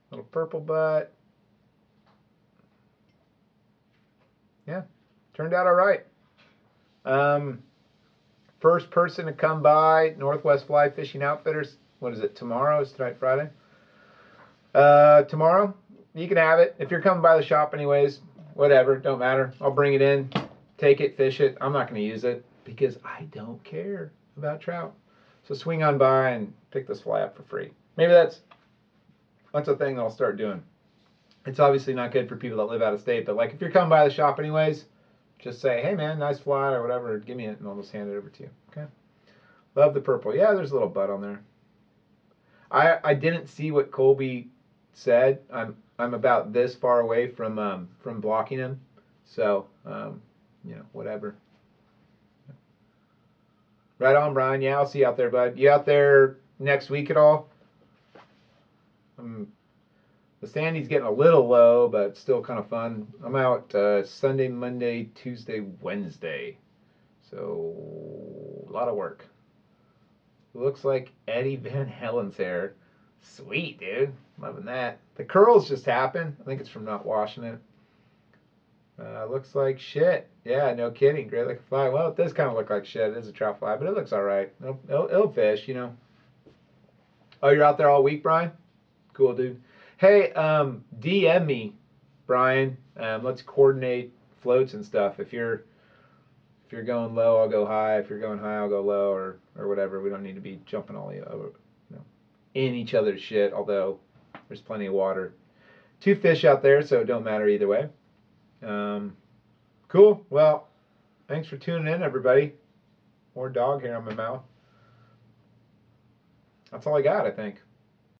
little purple butt. Yeah, turned out all right. First person to come by, Northwest Fly Fishing Outfitters. What is it? Tomorrow? Is tonight Friday? Tomorrow. You can have it. If you're coming by the shop anyways, whatever, don't matter. I'll bring it in, take it, fish it. I'm not going to use it because I don't care about trout. So swing on by and pick this fly up for free. Maybe that's a thing that I'll start doing. It's obviously not good for people that live out of state, but like if you're coming by the shop anyways, just say, hey man, nice fly or whatever, give me it and I'll just hand it over to you. Okay. Love the purple. Yeah, there's a little bud on there. I didn't see what Colby said. I'm about this far away from blocking him, so you know, whatever. Right on, Brian. Yeah, I'll see you out there, bud. You out there next week at all? The Sandy's getting a little low, but still kind of fun. I'm out Sunday, Monday, Tuesday, Wednesday, so a lot of work. Looks like Eddie Van Halen's hair. Sweet, dude. Loving that. The curls just happened. I think it's from not washing it. Looks like shit. Yeah, no kidding. Great looking fly. Well, it does kind of look like shit. It is a trout fly, but it looks all right. It'll fish, you know. Oh, you're out there all week, Brian? Cool, dude. Hey, DM me, Brian. Let's coordinate floats and stuff. If you're going low, I'll go high. If you're going high, I'll go low, or whatever. We don't need to be jumping all over, you know, in each other's shit. Although there's plenty of water. 2 fish out there, so it don't matter either way. Cool. Well, thanks for tuning in, everybody. More dog hair on my mouth. That's all I got, I think.